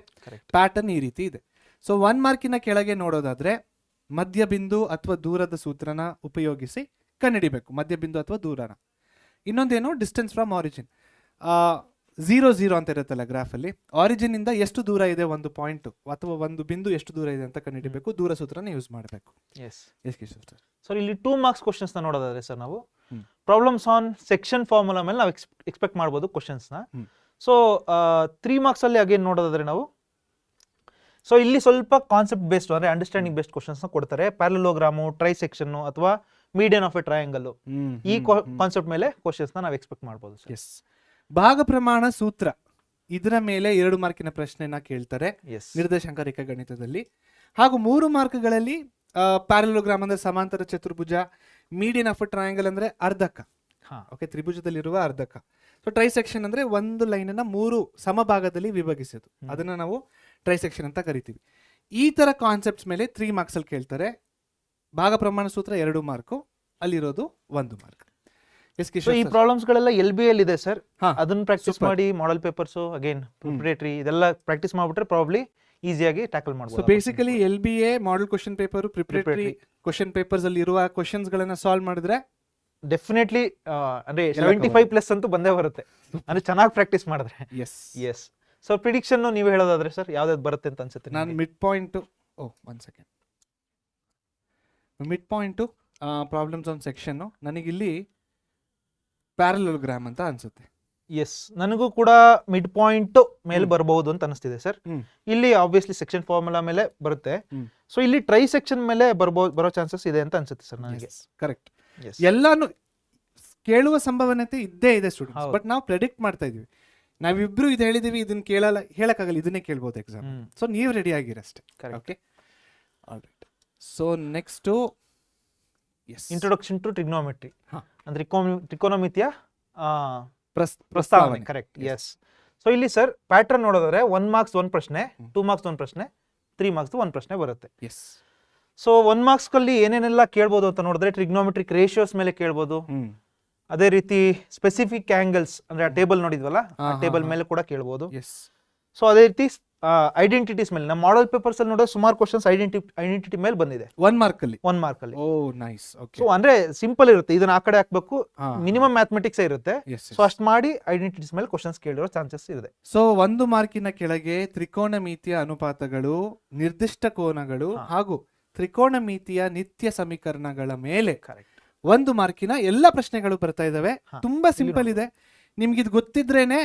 ಪ್ಯಾಟರ್ನ್ ಈ ರೀತಿ ಇದೆ. ಸೊ 1 ಮಾರ್ಕಿನ ಕೆಳಗೆ ನೋಡೋದಾದ್ರೆ ಮಧ್ಯಬಿಂದು ಅಥವಾ ದೂರದ ಸೂತ್ರನ ಉಪಯೋಗಿಸಿ ಕಂಡುಹಿಡಿಬೇಕು, ಮಧ್ಯಬಿಂದು ಅಥವಾ ದೂರನ. ಇನ್ನೊಂದೇನು ಡಿಸ್ಟೆನ್ಸ್ ಫ್ರಮ್ ಆರಿಜಿನ್. 0 ಅಂತ ಇರುತ್ತಲ್ಲ ಗ್ರಾಫಲ್ಲಿ, ಆರಿಜಿನ್ ಇಂದ ಎಷ್ಟು ದೂರ ಇದೆ ಒಂದು ಪಾಯಿಂಟ್ ಅಥವಾ ಒಂದು ಬಿಂದು ಎಷ್ಟು ದೂರ ಇದೆ ಅಂತ ಕಂಡುಹಿಡಿಬೇಕು. ದೂರ ಸೂತ್ರನ ಯೂಸ್ ಮಾಡಬೇಕು. Yes. Yes Kishore sir. Sir ಇಲ್ಲಿ 2 ಮಾರ್ಕ್ಸ್ ಕ್ವಶನ್ಸ್ ನ ನೋಡೋದಾದ್ರೆ ಸರ್, ನಾವು ಪ್ರಾಬ್ಲಮ್ಸ್ ಆನ್ ಸೆಕ್ಷನ್ ಫಾರ್ಮುಲಾ ಮೇಲೆ ನಾವು ಎಕ್ಸ್ಪೆಕ್ಟ್ ಮಾಡ್ಬೋದು ಕ್ವಶನ್ಸ್ ನ. ಸೊ 3 ಮಾರ್ಕ್ಸ್ ಅಲ್ಲಿ ಅಗೇನ್ ನೋಡೋದಾದ್ರೆ ನಾವು, ಸೊ ಇಲ್ಲಿ ಸ್ವಲ್ಪ ಕಾನ್ಸೆಪ್ಟ್ ಬೇಸ್ಡ್ ಅಂದ್ರೆ ಅಂಡರ್ಸ್ಟ್ಯಾಂಡಿಂಗ್ ಬೇಸ್ಡ್ ಕ್ವಶನ್ಸ್ ನ ಕೊಡ್ತಾರೆ. ಪ್ಯಾರಲೋಗ್ರಾಮು, ಟ್ರೈ ಸೆಕ್ಷನ್ ಅಥವಾ ಮೀಡಿಯನ್ ಆಫ್ ಎ ಟ್ರಯಾಂಗಲ್, ಈ ಕಾನ್ಸೆಪ್ಟ್ ಮೇಲೆ ಕ್ವಶನ್ಸ್ ನಾವು ಎಕ್ಸ್ಪೆಕ್ಟ್ ಮಾಡ್ಬೋದು ಸರ್. ಎಸ್. ಭಾಗ ಪ್ರಮಾಣ ಸೂತ್ರ ಇದರ ಮೇಲೆ 2 ಮಾರ್ಕಿನ ಪ್ರಶ್ನೆನ ಕೇಳ್ತಾರೆ ನಿರ್ದೇಶಾಂಕ ರೇಖಾಗಣಿತದಲ್ಲಿ. ಹಾಗೂ 3 ಮಾರ್ಕ್ಗಳಲ್ಲಿ ಪ್ಯಾರಲೋಗ್ರಾಮ್ ಅಂದ್ರೆ ಸಮಾಂತರ ಚತುರ್ಭುಜ, ಮೀಡಿಯನ್ ಆಫ್ ಎ ಟ್ರಯಾಂಗಲ್ ಅಂದ್ರೆ ಅರ್ಧಕ. ಓಕೆ, ತ್ರಿಭುಜದಲ್ಲಿರುವ ಅರ್ಧಕ. ಸೊ ಟ್ರೈ ಸೆಕ್ಷನ್ ಅಂದ್ರೆ ಒಂದು ಲೈನ್ ಅನ್ನ 3 ಸಮಭಾಗದಲ್ಲಿ ವಿಭಜಿಸೋದು, ಅದನ್ನ ನಾವು ಟ್ರೈ ಸೆಕ್ಷನ್ ಅಂತ ಕರಿತೀವಿ. ಈ ತರ ಕಾನ್ಸೆಪ್ಟ್ಸ್ ಮೇಲೆ 3 ಮಾರ್ಕ್ಸ್ ಅಲ್ಲಿ ಕೇಳ್ತಾರೆ. ಭಾಗ ಪ್ರಮಾಣ ಸೂತ್ರ 2 ಮಾರ್ಕು, ಅಲ್ಲಿರೋದು 1 ಮಾರ್ಕ್. ಈ ಪ್ರಾಬ್ಲಮ್ಸ್ ಗಳೆಲ್ಲ LBA ಅಲ್ಲಿ ಇದೆ ಸರ್. ಅದನ್ನ ಪ್ರಾಕ್ಟೀಸ್ ಮಾಡಿ ಮಾಡೆಲ್ ಪೇಪರ್ಸ್ ಅಗೇನ್ ಪ್ರಿಪರೇಟರಿ ಇದೆಲ್ಲ ಪ್ರಾಕ್ಟೀಸ್ ಮಾಡ್ಬಿಟ್ರೆ ಪ್ರಾಬ್ಲಿ ಈಸಿಯಾಗಿ ಟ್ಯಾಕಲ್ ಮಾಡಬಹುದು. So basically LBA model question paper, preparatory question papers ಅಲ್ಲಿ ಇರುವ ಕ್ವೆಶ್ಚನ್ಸ್ ಗಳನ್ನ ಸಾಲ್ವ್ ಮಾಡಿದ್ರೆ ಡೆಫಿನೆಟ್ಲಿ ಅಂದ್ರೆ 75+ ಅಂತೂ ಬಂದೇ ಬರುತ್ತೆ, ಅಂದ್ರೆ ಚೆನ್ನಾಗಿ ಪ್ರಾಕ್ಟೀಸ್ ಮಾಡಿದ್ರೆ. ಎಸ್. ಸೊ ಪ್ರಿಡಿಕ್ಷನ್ ನೀವು ಹೇಳೋದಾದ್ರೆ ಸರ್ ಯಾವ್ದಾದ್ರು ಬರುತ್ತೆ ಅಂತ ಅನ್ಸುತ್ತೆ? ನಾನು mid point, one second, mid point problems on section ನನಗಿಲ್ಲಿ ಪ್ಯಾರಲೋಗ್ರಾಮ್ ಅಂತ ಅನ್ಸುತ್ತೆ. ಎಸ್, ನನಗೂ ಕೂಡ ಮಿಡ್ ಪಾಯಿಂಟ್ ಮೇಲೆ ಬರಬಹುದು ಅಂತ ಅನಿಸ್ತಿದೆ ಸರ್. ಇಲ್ಲಿ ಆಬ್ವಿಯಸ್ಲಿ ಸೆಕ್ಷನ್ ಫಾರ್ಮುಲಾ ಮೇಲೆ ಬರುತ್ತೆ. ಸೊ ಇಲ್ಲಿ ಟ್ರೈ ಸೆಕ್ಷನ್ ಮೇಲೆ ಬರೋ ಚಾನ್ಸಸ್ ಇದೆ ಅಂತ ಅನ್ಸುತ್ತೆ ಸರ್ ನನಗೆ. ಕರೆಕ್ಟ್. ಎಲ್ಲಾನು ಕೇಳುವ ಸಂಭವನತೆ ಇದ್ದೇ ಇದೆ ಸ್ಟೂಡೆಂಟ್ಸ್, ಬಟ್ ನಾವು ಪ್ರೆಡಿಕ್ಟ್ ಮಾಡ್ತಾ ಇದೀವಿ. ನಾವಿಬ್ರು ಇದು ಹೇಳಿದೀವಿ, ಇದನ್ನ ಕೇಳಲ್ಲ, ಹೇಳಕ್ಕಾಗಲ್ಲ, ಇದನ್ನೇ ಕೇಳ್ಬೋದು ಎಕ್ಸಾಮ್. ಸೊ ನೀವು ರೆಡಿ ಆಗಿರಷ್ಟೇ. Okay, alright. So next introduction to trigonometry ಅಂದ್ರೆ ತ್ರಿಕೋನಮಿತಿಯ ಪ್ರಸ್ತಾವನೆ. ಕರೆಕ್ಟ್. ಎಸ್. ಸೊ ಇಲ್ಲಿ ಸರ್ ಪ್ಯಾಟರ್ನ್ ನೋಡೋದಾದ್ರೆ 1 ಮಾರ್ಕ್ಸ್ 1 ಪ್ರಶ್ನೆ, 2 ಮಾರ್ಕ್ಸ್ 1 ಪ್ರಶ್ನೆ, 3 ಮಾರ್ಕ್ಸ್ 1 ಪ್ರಶ್ನೆ ಬರುತ್ತೆ. ಎಸ್. ಸೊ 1 ಮಾರ್ಕ್ಸ್ ಅಲ್ಲಿ ಏನೇನೆಲ್ಲ ಕೇಳ್ಬೋದು ಅಂತ ನೋಡಿದ್ರೆ ಟ್ರಿಗ್ನೋಮೆಟ್ರಿಕ್ ರೇಷಿಯೋಸ್ ಮೇಲೆ ಕೇಳ್ಬೋದು, ಅದೇ ರೀತಿ ಸ್ಪೆಸಿಫಿಕ್ ಆಂಗಲ್ಸ್ ಅಂದ್ರೆ ಆ ಟೇಬಲ್ ನೋಡಿದ್ವಲ್ಲ, ಆ ಟೇಬಲ್ ಮೇಲೆ ಕೂಡ ಕೇಳ್ಬೋದು. ಎಸ್. ಸೊ ಅದೇ ರೀತಿ ಐಡೆಂಟಿಟೀಸ್ ಮೇಲೆ ನಮ್ಮ ಮಾಡಲ್ ಪೇಪರ್ಸ್ ಅಲ್ಲಿ ನೋಡೋ ಸುಮಾರು ಕ್ವಶನ್ಸ್ ಐಡೆಂಟಿಟಿ ಮೇಲೆ ಬಂದಿದೆ 1 ಮಾರ್ಕ್ ಅಲ್ಲಿ. 1 ಮಾರ್ಕ್ ಅಲ್ಲಿ. ಓ ನೈಸ್. ಓಕೆ. ಸೊ ಅಂದ್ರೆ ಸಿಂಪಲ್ ಇರುತ್ತೆ, ಇದನ್ನ ಆ ಕಡೆ ಹಾಕ್ಬೇಕು, ಮಿನಿಮಮ್ ಮ್ಯಾಥಮೆಟಿಕ್ಸ್ ಇರುತ್ತೆ. ಸೊ ಅಷ್ಟು ಮಾಡಿ ಐಡೆಂಟಿಟೀಸ್ ಮೇಲೆ ಕ್ವಶನ್ಸ್ ಕೇಳಿರೋ ಚಾನ್ಸಸ್ ಇದೆ. ಸೊ 1 ಮಾರ್ಕಿನ ಕೆಳಗೆ ತ್ರಿಕೋನಮಿತಿಯ ಅನುಪಾತಗಳು, ನಿರ್ದಿಷ್ಟ ಕೋನಗಳು ಹಾಗೂ ತ್ರಿಕೋನಮಿತಿಯ ನಿತ್ಯ ಸಮೀಕರಣಗಳ ಮೇಲೆ ಕರೆಕ್ಟ್ 1 ಮಾರ್ಕಿನ ಎಲ್ಲ ಪ್ರಶ್ನೆಗಳು ಬರ್ತಾ ಇದಾವೆ. ತುಂಬಾ ಸಿಂಪಲ್ ಇದೆ, ನಿಮ್ಗೆ ಇದು ಗೊತ್ತಿದ್ರೇನೆ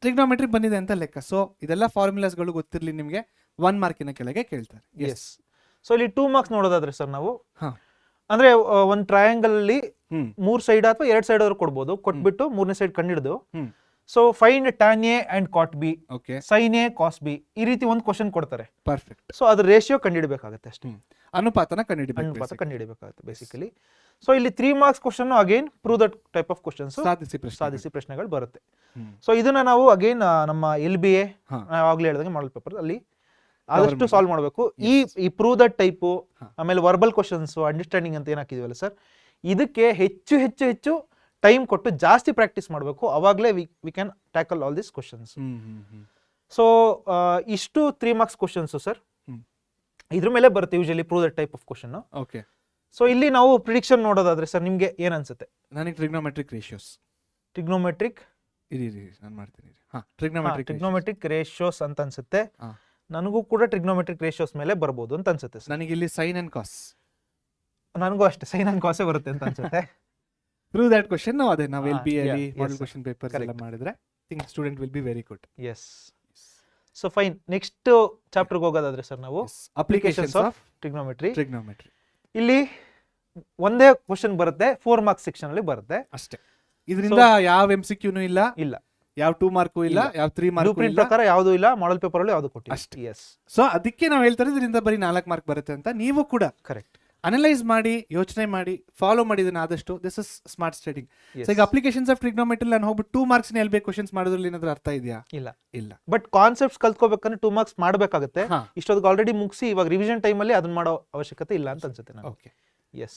ಟ್ರಿಗ್ನೋಮೆಟ್ರಿ ಬಂದಿದೆ ಅಂತ ಲೆಕ್ಕ. ಸೊ ಇದೆಲ್ಲ ಫಾರ್ಮುಲಾಸ್ಗಳು ಗೊತ್ತಿರ್ಲಿ ನಿಮ್ಗೆ, 1 ಮಾರ್ಕಿನ ಕೆಳಗೆ ಕೇಳ್ತಾರೆ. ಎಸ್. ಸೊ ಇಲ್ಲಿ 2 ಮಾರ್ಕ್ಸ್ ನೋಡೋದಾದ್ರೆ ಸರ್ ನಾವು ಅಂದ್ರೆ ಒಂದು ಟ್ರಯಾಂಗಲ್ ಅಲ್ಲಿ 3 ಸೈಡ್ ಅಥವಾ 2 ಸೈಡ್ ಅವರು ಕೊಡ್ಬೋದು, ಕೊಟ್ಬಿಟ್ಟು 3ನೇ ಸೈಡ್ ಕಂಡಿಡಿದು so find tan A and cot B, sin A cos B, ಈ ರೀತಿ ಒಂದು ಕ್ವಶನ್ ಕೊಡ್ತಾರೆ. ಪರ್ಫೆಕ್ಟ್. ಸೊ ಅದ್ರ ರೇಷಿಯೋ ಕಂಡುಹಿಡಬೇಕಾಗುತ್ತೆ ಅಷ್ಟೇ, ಅನುಪಾತ ಕಂಡುಹಿಡಬೇಕಾಗುತ್ತೆ ಬೇಸಿಕಲಿ. ಸೊ ಇಲ್ಲಿ 3 marks question again prove that type of questions, ಸಾಧಿಸಿ ಪ್ರಶ್ನೆಗಳು ಬರುತ್ತೆ. ಸೊ ಇದನ್ನ ನಾವು ಅಗೇನ್ ನಮ್ಮ LBA ಆಗ್ಲೇ ಹೇಳಿದಂಗೆ ಮಾಡಲ್ ಪೇಪರ್ ಅಲ್ಲಿ ಆದಷ್ಟು ಸಾಲ್ವ್ ಮಾಡಬೇಕು. ಈ ಪ್ರೂವ್ ದಟ್ ಟೈಪು, ಆಮೇಲೆ ವರ್ಬಲ್ ಕ್ವಶನ್ಸ್, ಅಂಡರ್ಸ್ಟ್ಯಾಂಡಿಂಗ್ ಅಂತ ಏನ್ ಹಾಕಿದ್ವಲ್ಲ ಸರ್, ಇದಕ್ಕೆ ಹೆಚ್ಚು ಹೆಚ್ಚು ಹೆಚ್ಚು ಟೈಮ್ ಕೊಟ್ಟು ಜಾಸ್ತಿ ಪ್ರಾಕ್ಟೀಸ್ ಮಾಡಬೇಕು, ಅವಾಗಲೇ we can tackle all this questions. So ಇಷ್ಟು 3 ಮಾರ್ಕ್ಸ್ ಕ್ವಶನ್ಸ್ ಸರ್, ಇದ್ರ ಮೇಲೆ ಬರುತ್ತೆ usually prove that type of question. Okay. So ಇಲ್ಲಿ ನಾವು ಪ್ರಿಡಿಕ್ಷನ್ ನೋಡೋದಾದ್ರೆ ಸರ್ ನಿಮ್ಗೆ ಏನ್ ಅನ್ಸುತ್ತೆ? ನನಗೆ ಟ್ರಿಗ್ನೋಮೆಟ್ರಿಕ್ ರೇಷಿಯೋಸ್ ನಾನು ಮಾಡ್ತೀನಿ. ಟ್ರಿಗ್ನೋಮೆಟ್ರಿಕ್ ರೇಷಿಯೋಸ್ ಅಂತ ಅನ್ಸುತ್ತೆ. ನನಗೂ ಕೂಡ ಟ್ರಿಗ್ನೋಮೆಟ್ರಿಕ್ ರೇಷಿಯೋಸ್ ಮೇಲೆ ಬರ್ಬೋದು ಅಂತ ಅನ್ಸುತ್ತೆ. ನನಗೆ ಇಲ್ಲಿ ಸೈನ್ ಅಂಡ್ ಕಾಸ್, ನನಗೂ ಅಷ್ಟೇ ಸೈನ್ ಅಂಡ್ ಕಾಸೇ ಬರುತ್ತೆ ಅಂತ ಅನ್ಸುತ್ತೆ. ಪ್ರೂವ್ ದಟ್ ಕ್ವಶನ್ ನಾವು ಅದೇ ನಾವು LBA ಅಲ್ಲಿ ಮಾಡೆಲ್ ಕ್ವಶನ್ ಪೇಪರ್ಸ್ ಎಲ್ಲ ಮಾಡಿದ್ರೆ think student will be very good. Yes. So fine, next ಚಾಪ್ಟರ್ಗೆ ಹೋಗೋದಾದ್ರೆ ಸರ್ ನಾವು ಅಪ್ಲಿಕೇಶನ್ಸ್ ಆಫ್ ಟ್ರಿಗ್ನೋಮೆಟ್ರಿ. ಇಲ್ಲಿ ಒಂದೇ ಕ್ವಶನ್ ಬರುತ್ತೆ, 4 ಮಾರ್ಕ್ಸ್ ಸೆಕ್ಷನ್ ಅಲ್ಲಿ ಬರುತ್ತೆ ಅಷ್ಟೇ. ಇದರಿಂದ ಯಾವ MCQ ಇಲ್ಲ, ಯಾವ 2 ಮಾರ್ಕು ಇಲ್ಲ, ಯಾವ 3 ಮಾರ್ಕು ಇಲ್ಲ, ಪ್ರಕಾರ ಯಾವುದು ಇಲ್ಲ, ಮಾಡೆಲ್ ಪೇಪರ್ ಅಲ್ಲಿ ಯಾವುದು ಕೊಟ್ಟಿಲ್ಲ ಅಷ್ಟೇ. ಎಸ್. ಸೊ ಅದಕ್ಕೆ ನಾವು ಹೇಳ್ತಾರೆ ಇದರಿಂದ ಬರೀ 4 ಮಾರ್ಕ್ ಬರುತ್ತೆ ಅಂತ. ನೀವು ಕೂಡ ಕರೆಕ್ಟ್ ಅನಲೈಸ್ ಮಾಡಿ, ಯೋಚನೆ ಮಾಡಿ, ಫಾಲೋ ಮಾಡಿದನ್ನ ಆದಷ್ಟು. This is smart studying. So ಈಗ ಅಪ್ಲಿಕೇಶನ್ಸ್ ಆಫ್ ಟ್ರಿಗ್ನೋಮೆಟ್ರಿ ನಾನು ಹೋಗ್ಬಿಟ್ಟು 2 ಮಾರ್ಕ್ಸ್ LBA ಕ್ವಶನ್ಸ್ ಮಾಡೋದ್ರಲ್ಲಿ ಏನಾದ್ರೂ ಅರ್ಥ ಇದೆಯಾ? ಇಲ್ಲ. ಬಟ್ ಕಾನ್ಸೆಪ್ಟ್ಸ್ ಕಲ್ತ್ಕೋಬೇಕಂದ್ರೆ 2 ಮಾರ್ಕ್ಸ್ ಮಾಡಬೇಕಾಗುತ್ತೆ. ಇಷ್ಟೊತ್ತಿಗೆ ಆಲ್ರೆಡಿ ಮುಗಿಸಿ ಇವಾಗ ರಿವಿಷನ್ ಟೈಮ್ ಅಲ್ಲಿ ಅದನ್ನ ಮಾಡೋ ಅವಶ್ಯಕತೆ ಇಲ್ಲ ಅಂತ ಅನ್ಸುತ್ತೆ ನನಗೆ. ಓಕೆ. ಎಸ್.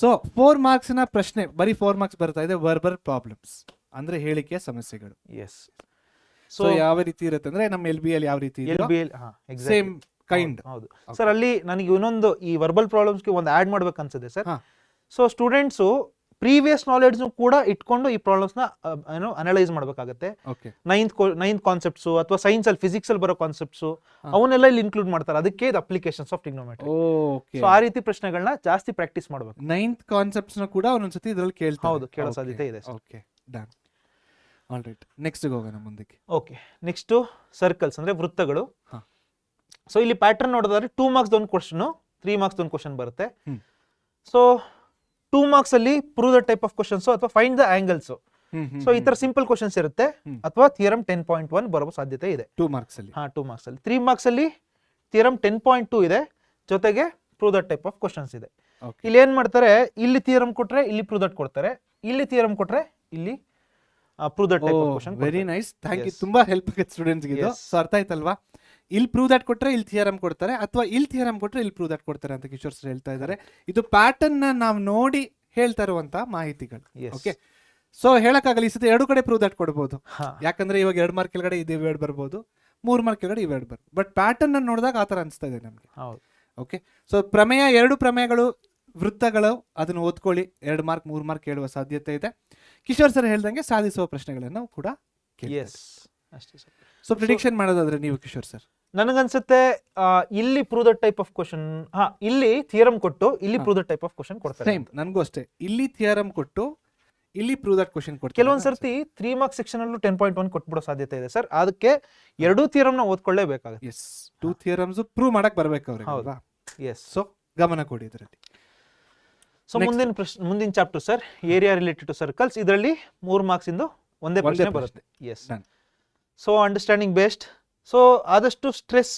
ಸೊ 4 ಮಾರ್ಕ್ಸ್ ನ ಪ್ರಶ್ನೆ ಬರೀ 4 ಮಾರ್ಕ್ಸ್ ಬರ್ತಾ ಇದೆ. ವರ್ಬಲ್ ಪ್ರಾಬ್ಲಮ್ಸ್ ಅಂದ್ರೆ ಹೇಳಿಕೆಯ ಸಮಸ್ಯೆಗಳು. ಎಸ್. ಸೊ ಯಾವ ರೀತಿ ಇರುತ್ತೆ ಅಂದ್ರೆ ನಮ್ಮ LBA ಅಲ್ಲಿ ಯಾವ ರೀತಿ ಇದೆ ಸೇಮ್ ಕೈಂಡ್. ಹೌದು ಸರ್. ಅಲ್ಲಿ ನನಗೆ ಇನ್ನೊಂದು ಈ ವರ್ಬಲ್ ಪ್ರಾಬ್ಲಮ್ಸ್ಗೆ ಒಂದು ಆಡ್ ಮಾಡ್ಬೇಕು ಅನ್ಸುತ್ತೆ sir. So students previous knowledge ಕೂಡ ಇಟ್ಕೊಂಡು ಈ ಪ್ರಾಬ್ಲಮ್ಸ್ ನ ಅನಲೈಸ್ ಮಾಡಬೇಕಾಗುತ್ತೆ. ನೈನ್ತ್ ಕಾನ್ಸೆಪ್ಟ್ಸ್ ಅಥವಾ ಸೈನ್ಸ್ ಅಲ್ಲಿ ಫಿಸಿಕ್ಸ್ ಅಲ್ಲಿ ಬರೋ ಕಾನ್ಸೆಪ್ಟ್ಸ್ ಅವನ್ನೆಲ್ಲ ಇಲ್ಲಿ ಇನ್ಕ್ಲೂಡ್ ಮಾಡ್ತಾರೆ. ಅದಕ್ಕೆ ಇದು ಅಪ್ಲಿಕೇಶನ್ಸ್ ಆಫ್ ಟ್ರಿಗ್ನೋಮೆಟ್ರಿ. ಸೊ ಆ ರೀತಿ ಪ್ರಶ್ನೆಗಳನ್ನ ಜಾಸ್ತಿ ಪ್ರಾಕ್ಟೀಸ್ ಮಾಡಬೇಕು. 9th ಕಾನ್ಸೆಪ್ಟ್ಸ್ ನ ಕೂಡ ಒಂದೊಂದ್ಸತಿ ಇದರಲ್ಲಿ ಕೇಳ್ತಾರೆ. ಹೌದು, ಕೇಳೋ ಸಾಧ್ಯತೆ ಇದೆ. Okay, done. All right, next ಹೋಗೋಣ ಮುಂದಕ್ಕೆ. ಓಕೆ, ನೆಕ್ಸ್ಟ್ ಸರ್ಕಲ್ಸ್ ಅಂದ್ರೆ ವೃತ್ತಗಳು. ಸೊ ಇಲ್ಲಿ ಪ್ಯಾಟರ್ನ್ ನೋಡೋದಾದ್ರೆ 2 ಮಾರ್ಕ್ಸ್ ಒಂದು ಕ್ವಶನ್, 3 ಮಾರ್ಕ್ಸ್ ಒಂದು ಕ್ವಶನ್ ಬರುತ್ತೆ. ಸೊ 2 ಮಾರ್ಕ್ಸ್ ಅಲ್ಲಿ prove the type of questions ಅಥವಾ ಫೈಂಡ್ ದ ಆಂಗಲ್ಸ್. ಸೊ ಈ ತರ ಸಿಂಪಲ್ ಕ್ವಶನ್ಸ್ ಇರುತ್ತೆ ಅಥವಾ ಥಿಯರಮ್ 10.1 ಬರೋ ಸಾಧ್ಯತೆ ಇದೆ 2 ಮಾರ್ಕ್ಸ್ ಅಲ್ಲಿ. 2 ಮಾರ್ಕ್ಸ್ ಅಲ್ಲಿ. 3 ಮಾರ್ಕ್ಸ್ ಅಲ್ಲಿ ಥಿಯರಮ್ 10.2 ಇದೆ, ಜೊತೆಗೆ prove that type of questions ಇದೆ. ಇಲ್ಲಿ ಏನ್ ಮಾಡ್ತಾರೆ, ಇಲ್ಲಿ ಥಿಯರಮ್ ಕೊಟ್ರೆ ಇಲ್ಲಿ ಪ್ರೂವ್ ದಟ್ ಕೊಡ್ತಾರೆ, ಇಲ್ಲಿ ಥಿಯರಮ್ ಕೊಟ್ರೆ ಇಲ್ಲಿ prove that type of question. Very nice, thank you. ತುಂಬಾ ಹೆಲ್ಪ್ ಆಗುತ್ತೆ ಸ್ಟೂಡೆಂಟ್ಸ್ ಗೆ ಇದು. ಸೊ ಅರ್ಥ ಆಯ್ತಲ್ವಾ? ಇಲ್ಲಿ ಪ್ರೂವ್ ದಟ್ ಕೊಟ್ರೆ ಇಲ್ಲಿ ಥಿಯರಮ್ ಕೊಡ್ತಾರೆ, ಅಥವಾ ಇಲ್ಲಿ ಥಿಯರಮ್ ಕೊಟ್ರೆ ಇಲ್ಲಿ ಪ್ರೂವ್ ದಟ್ ಕೊಡ್ತಾರೆ ಅಂತ ಕಿಶೋರ್ ಸರ್ ಹೇಳ್ತಾ ಇದ್ದಾರೆ. ಇದು ಪ್ಯಾಟರ್ನ್ ನ ನಾವು ನೋಡಿ ಹೇಳ್ತಾ ಇರುವಂತಹ ಮಾಹಿತಿಗಳು. ಓಕೆ, ಸೊ ಹೇಳಕ್ಕಾಗಲ್ಲ ಈ ಸತಿ 2 ಕಡೆ ಪ್ರೂವ್ ದಟ್ ಕೊಡ್ಬೋದು. ಯಾಕಂದ್ರೆ ಇವಾಗ 2 ಮಾರ್ಕ್ ಕೆಳಗಡೆ ಇದು ವರ್ಡ್ ಬರ್ಬೋದು, 3 ಮಾರ್ಕ್ ಕೆಳಗಡೆ ಈ ವರ್ಡ್ ಬರ್ಬೋದು. ಬಟ್ ಪ್ಯಾಟರ್ನ್ ಅನ್ನು ನೋಡಿದಾಗ ಆತರ ಅನಿಸ್ತಾ ಇದೆ ನಮ್ಗೆ. ಓಕೆ, ಸೊ ಪ್ರಮೇಯ 2 ಪ್ರಮೇಯಗಳು ವೃತ್ತಗಳು ಅದನ್ನು ಓದ್ಕೊಳ್ಳಿ. 2 ಮಾರ್ಕ್ 3 ಮಾರ್ಕ್ ಕೇಳುವ ಸಾಧ್ಯತೆ ಇದೆ. ಕಿಶೋರ್ ಸರ್ ಹೇಳ್ದಂಗೆ ಸಾಧಿಸುವ ಪ್ರಶ್ನೆಗಳನ್ನು ಕೂಡ. ಸೊ ಪ್ರಿಡಿಕ್ಷನ್ ಮಾಡೋದಾದ್ರೆ ನೀವು ಕಿಶೋರ್ ಸರ್? ನನಗನ್ಸುತ್ತೆ ಇಲ್ಲಿ prove that type of question, ಇಲ್ಲಿ ಥಿಯರಮ್ ಕೊಟ್ಟು ಇಲ್ಲಿ prove that type of question ಕೊಡ್ತಾರೆ. ಸೇಮ್ ನನಗೂ ಅಷ್ಟೇ, ಇಲ್ಲಿ ಥಿಯರಮ್ ಕೊಟ್ಟು ಇಲ್ಲಿ ಪ್ರೂವ್ ದಟ್ ಕ್ವಶನ್ ಕೊಡ್ತಾರೆ. ಕೆಲವೊಂದ್ ಸರ್ತಿ 3 ಮಾರ್ಕ್ಸ್ ಸೆಕ್ಷನ್ ಅಲ್ಲೂ 10.1 ಕೊಟ್ಬಿಡೋ ಸಾಧ್ಯತೆ ಇದೆ ಸರ್. ಅದಕ್ಕೆ 2 ಥಿಯರಮ್ ನ ಓದ್ಕೊಳ್ಳೇಬೇಕಾಗುತ್ತೆ. ಎಸ್, 2 ಥಿಯರಮ್ಸ್ ಪ್ರೂವ್ ಮಾಡಕ್ ಬರ್ಬೇಕು ಅವ್ರಿಗೆ. ಹೌದಾ? ಎಸ್. ಸೊ ಗಮನ ಕೊಡಿ ಇದರಲ್ಲಿ. ಸೊ ಮುಂದಿನ chapter sir area related to circles. ಇದರಲ್ಲಿ 3 ಮಾರ್ಕ್ಸ್ ಇಂದು ಒಂದೇ ಪ್ರಶ್ನೆ ಬರುತ್ತೆ. Yes. So understanding based. So ಆದಷ್ಟು ಸ್ಟ್ರೆಸ್